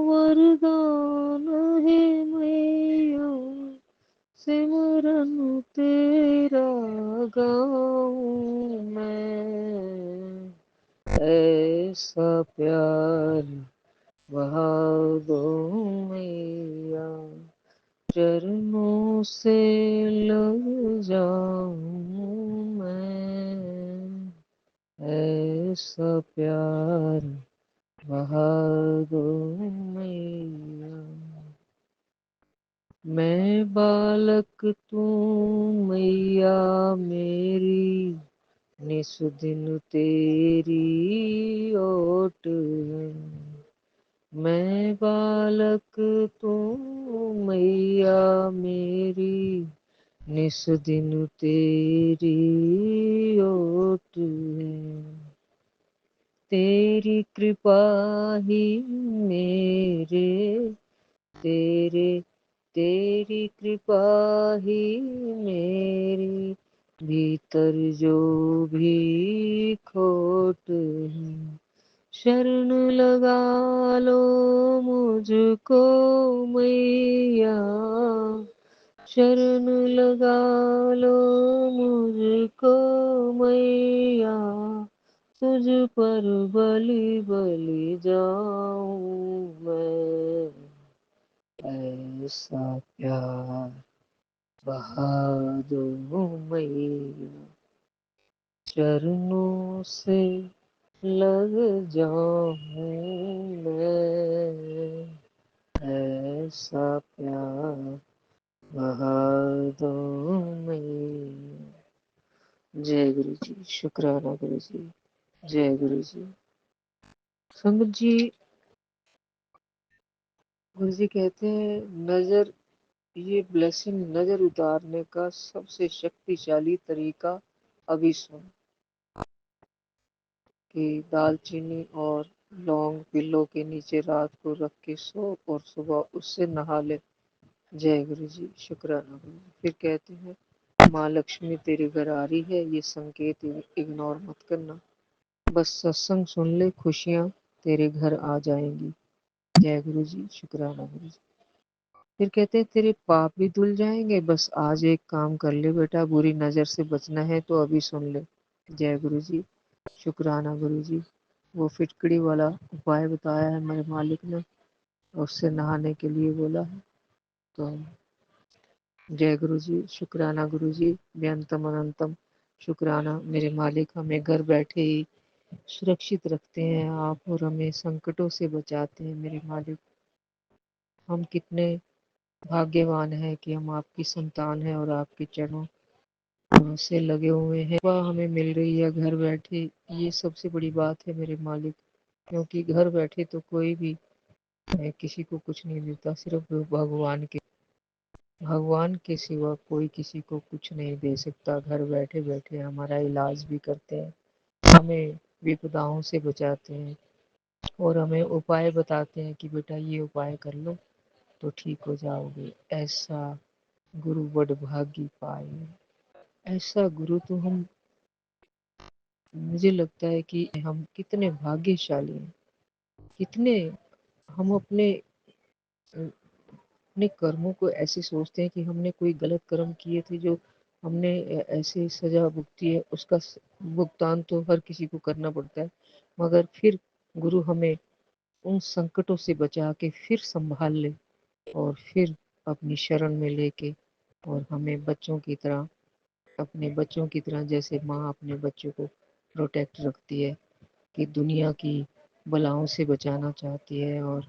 वरदान है मैया, सिमरन तेरा गाऊं मैं, ऐसा प्यार बहा दो मैया, चरणों से लग जाऊं मैं, ऐसा प्यार बहा दो मैया, मैं बालक तू मैया मेरी, निस दिन तेरी ओट है, मैं बालक तू मैया मेरी, निस दिन तेरी ओट है, तेरी कृपा ही मेरे तेरे, तेरी कृपा ही मेरी, भीतर जो भी खोट है, शरण लगा लो मुझको मैया, शरण लगा लो मुझको मैया, तुझ पर बलि बलि जाऊं मैं, ऐसा प्यार बहा दो मैया, चरणों से लग जाऊं मैं, ऐसा प्यार बहा दो मैया। जय गुरु जी, शुक्राना गुरु जी, जय गुरु जी। संगत जी, गुरु जी कहते हैं नजर, ये ब्लेसिंग नजर उतारने का सबसे शक्तिशाली तरीका अभी सुन, कि दालचीनी और लौंग पिल्लों के नीचे रात को रख के सो और सुबह उससे नहा ले। जय गुरु जी, शुक्राना गुरु जी। फिर कहते हैं माँ लक्ष्मी तेरे घर आ रही है, ये संकेत इग्नोर मत करना, बस सत्संग सुन ले, खुशियाँ तेरे घर आ जाएंगी। जय गुरु जी, शुक्राना गुरु जी। फिर कहते हैं तेरे पाप भी धुल जाएंगे, बस आज एक काम कर ले बेटा, बुरी नजर से बचना है तो अभी सुन ले। जय गुरु जी, शुक्राना गुरु जी। वो फिटकड़ी वाला उपाय बताया है मेरे मालिक ने, उससे नहाने के लिए बोला है। तो जय गुरु जी, शुक्राना गुरु जी, बेअंतम अनंतम शुक्राना मेरे मालिक, हमें घर बैठे ही सुरक्षित रखते हैं आप और हमें संकटों से बचाते हैं मेरे मालिक। हम कितने भाग्यवान हैं कि हम आपकी संतान हैं और आपके चरणों से लगे हुए हैं। वह हमें मिल रही है घर बैठे, ये सबसे बड़ी बात है मेरे मालिक, क्योंकि घर बैठे तो कोई भी किसी को कुछ नहीं देता, सिर्फ भगवान के सिवा कोई किसी को कुछ नहीं दे सकता। घर बैठे बैठे हमारा इलाज भी करते हैं, हमें विपदाओं से बचाते हैं और हमें उपाय बताते हैं कि बेटा ये उपाय कर लो तो ठीक हो जाओगे। ऐसा गुरु बड़ भागी पाए, ऐसा गुरु तो हम मुझे लगता है कि हम कितने भाग्यशाली हैं, कितने हम अपने कर्मों को ऐसे सोचते हैं कि हमने कोई गलत कर्म किए थे जो हमने ऐसे सजा भुगती है, उसका भुगतान तो हर किसी को करना पड़ता है, मगर फिर गुरु हमें उन संकटों से बचा के फिर संभाल ले और फिर अपनी शरण में लेके और हमें बच्चों की तरह, अपने बच्चों की तरह जैसे माँ अपने बच्चों को प्रोटेक्ट रखती है कि दुनिया की बलाओं से बचाना चाहती है और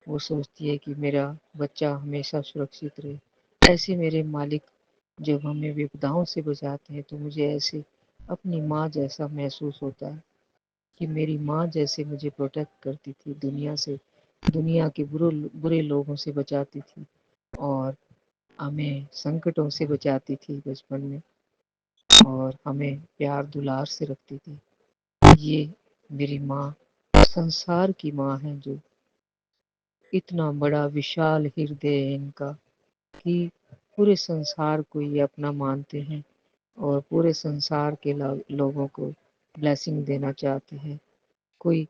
वो सोचती है कि मेरा बच्चा हमेशा सुरक्षित रहे। ऐसे मेरे मालिक जब हमें विपदाओं से बचाते हैं तो मुझे ऐसे अपनी माँ जैसा महसूस होता है कि मेरी माँ जैसे मुझे प्रोटेक्ट करती थी दुनिया से, दुनिया के बुरे लोगों से बचाती थी और हमें संकटों से बचाती थी बचपन में और हमें प्यार दुलार से रखती थी। ये मेरी माँ संसार की माँ है, जो इतना बड़ा विशाल हृदय है इनका कि पूरे संसार को ये अपना मानते हैं और पूरे संसार के लोगों को ब्लेसिंग देना चाहते हैं। कोई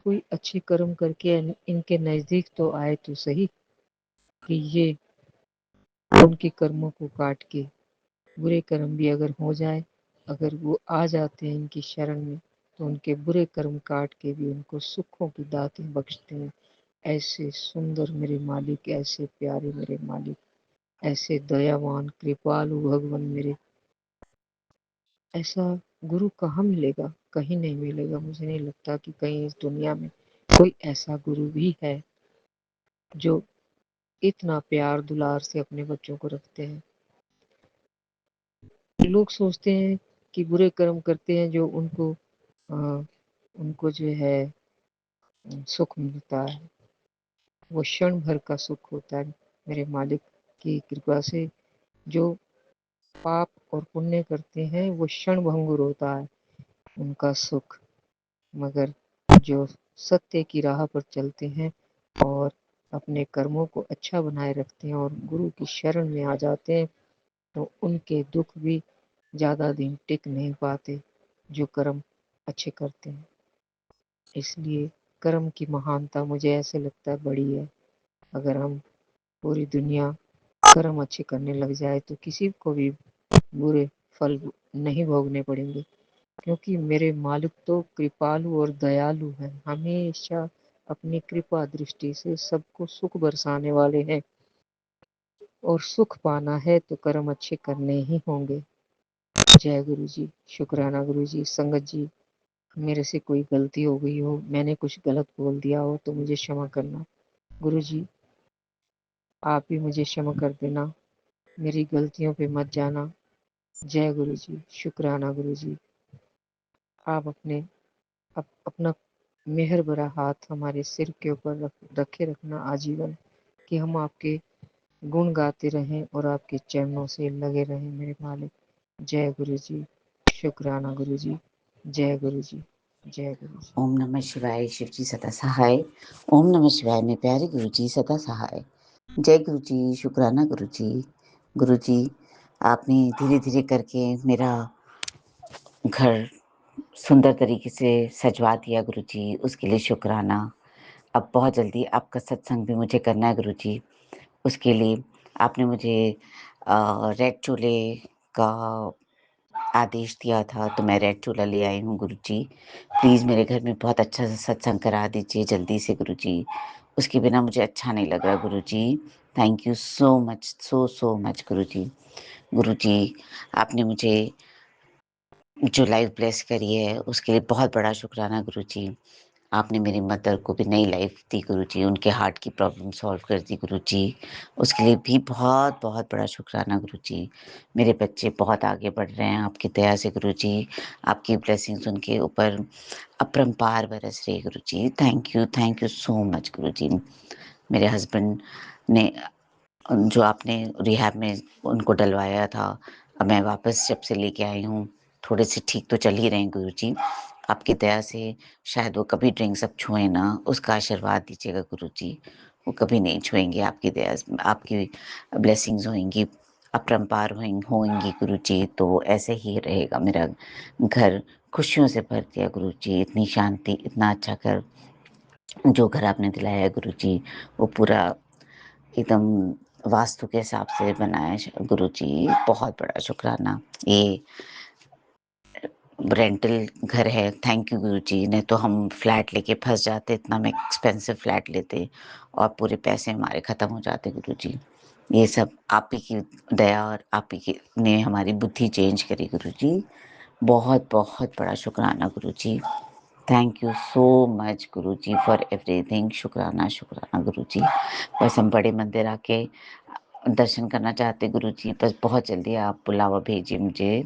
कोई अच्छे कर्म करके इनके नजदीक तो आए तो सही, कि ये उनके कर्मों को काट के, बुरे कर्म भी अगर हो जाए, अगर वो आ जाते हैं इनकी शरण में तो उनके बुरे कर्म काट के भी उनको सुखों की दातें बख्शते हैं। ऐसे सुंदर मेरे मालिक, ऐसे प्यारे मेरे मालिक, ऐसे दयावान कृपालु भगवान मेरे, ऐसा गुरु कहाँ मिलेगा? कहीं नहीं मिलेगा। मुझे नहीं लगता कि कहीं इस दुनिया में कोई ऐसा गुरु भी है जो इतना प्यार दुलार से अपने बच्चों को रखते हैं। लोग सोचते हैं कि बुरे कर्म करते हैं जो उनको जो है सुख मिलता है, वो क्षण भर का सुख होता है। मेरे मालिक की कृपा से जो पाप और पुण्य करते हैं वो क्षण भंगुर होता है उनका सुख, मगर जो सत्य की राह पर चलते हैं और अपने कर्मों को अच्छा बनाए रखते हैं और गुरु की शरण में आ जाते हैं तो उनके दुख भी ज़्यादा दिन टिक नहीं पाते, जो कर्म अच्छे करते हैं। इसलिए कर्म की महानता मुझे ऐसे लगता है बड़ी है। अगर हम पूरी दुनिया कर्म अच्छे करने लग जाए तो किसी को भी बुरे फल नहीं भोगने पड़ेंगे, क्योंकि मेरे मालिक तो कृपालु और दयालु हैं, हमेशा अपनी कृपा दृष्टि से सबको सुख बरसाने वाले हैं और सुख पाना है तो कर्म अच्छे करने ही होंगे। जय गुरु जी, शुक्राना गुरु जी। संगत जी, मेरे से कोई गलती हो गई हो, मैंने कुछ गलत बोल दिया हो तो मुझे क्षमा करना। गुरु जी, आप भी मुझे क्षमा कर देना, मेरी गलतियों पे मत जाना। जय गुरु जी, शुक्राना गुरु जी। आप अपना मेहर भरा हाथ हमारे सिर के ऊपर रखे रखना आजीवन, कि हम आपके गुण गाते रहें और आपके चरणों से लगे रहें मेरे मालिक। जय गुरु जी, शुक्राना गुरु जी। जय गुरु जी, जय गुरु जी। ओम नमः शिवाय। शिव जी सदा सहाय। ओम नमः शिवाय में प्यारे गुरु जी सदा सहाय। जय गुरु जी, शुक्राना गुरु जी। गुरु जी, आपने धीरे धीरे करके मेरा घर सुंदर तरीके से सजवा दिया गुरु जी, उसके लिए शुक्राना। अब बहुत जल्दी आपका सत्संग भी मुझे करना है गुरु जी। उसके लिए आपने मुझे रेड चोले का आदेश दिया था, तो मैं रेड चूल्हा ले आई हूँ गुरुजी। प्लीज़ मेरे घर में बहुत अच्छा सा सत्संग करा दीजिए जल्दी से गुरुजी। उसके बिना मुझे अच्छा नहीं लग रहा Guruji. Thank you so much, so much Guruji. Guruji, आपने मुझे जो लाइफ ब्लेस करी है उसके लिए बहुत बड़ा शुक्राना गुरुजी। आपने मेरी मदर को भी नई लाइफ दी गुरुजी, उनके हार्ट की प्रॉब्लम सॉल्व कर दी गुरुजी, उसके लिए भी बहुत बहुत बड़ा शुक्राना गुरुजी। मेरे बच्चे बहुत आगे बढ़ रहे हैं आपकी दया से गुरुजी, आपकी ब्लेसिंग्स उनके ऊपर अपरंपार बरस रही है गुरुजी। थैंक यू सो मच गुरुजी। मेरे हस्बैंड ने जो आपने रिहैब में उनको डलवाया था, अब मैं वापस जब से लेके आई हूँ, थोड़े से ठीक तो चल ही रहे हैं गुरुजी। आपकी दया से शायद वो कभी ड्रिंक्स अब छुएँ ना, उसका आशीर्वाद दीजिएगा गुरुजी। वो कभी नहीं छुएँगे, आपकी दया, आपकी ब्लेसिंग्स होंगी। अपरंपार होंगी गुरुजी, तो ऐसे ही रहेगा मेरा घर, खुशियों से भर दिया गुरुजी। इतनी शांति, इतना अच्छा घर, जो घर आपने दिलाया है गुरुजी, वो पूरा एकदम वास्तु के हिसाब से बनाया है गुरुजी। बहुत बड़ा शुक्राना। ये रेंटल घर है, थैंक यू गुरुजी। नहीं तो हम फ्लैट लेके फंस जाते, इतना में एक्सपेंसिव फ्लैट लेते और पूरे पैसे हमारे ख़त्म हो जाते गुरुजी। ये सब आप ही की दया और आप ही की ने हमारी बुद्धि चेंज करी गुरुजी। बहुत बहुत बड़ा शुक्राना Guruji. Thank you so much Guruji for everything. शुक्राना शुक्राना गुरुजी। बस हम बड़े मंदिर आके दर्शन करना चाहते गुरुजी, बस बहुत जल्दी आप बुलावा भेजिए मुझे।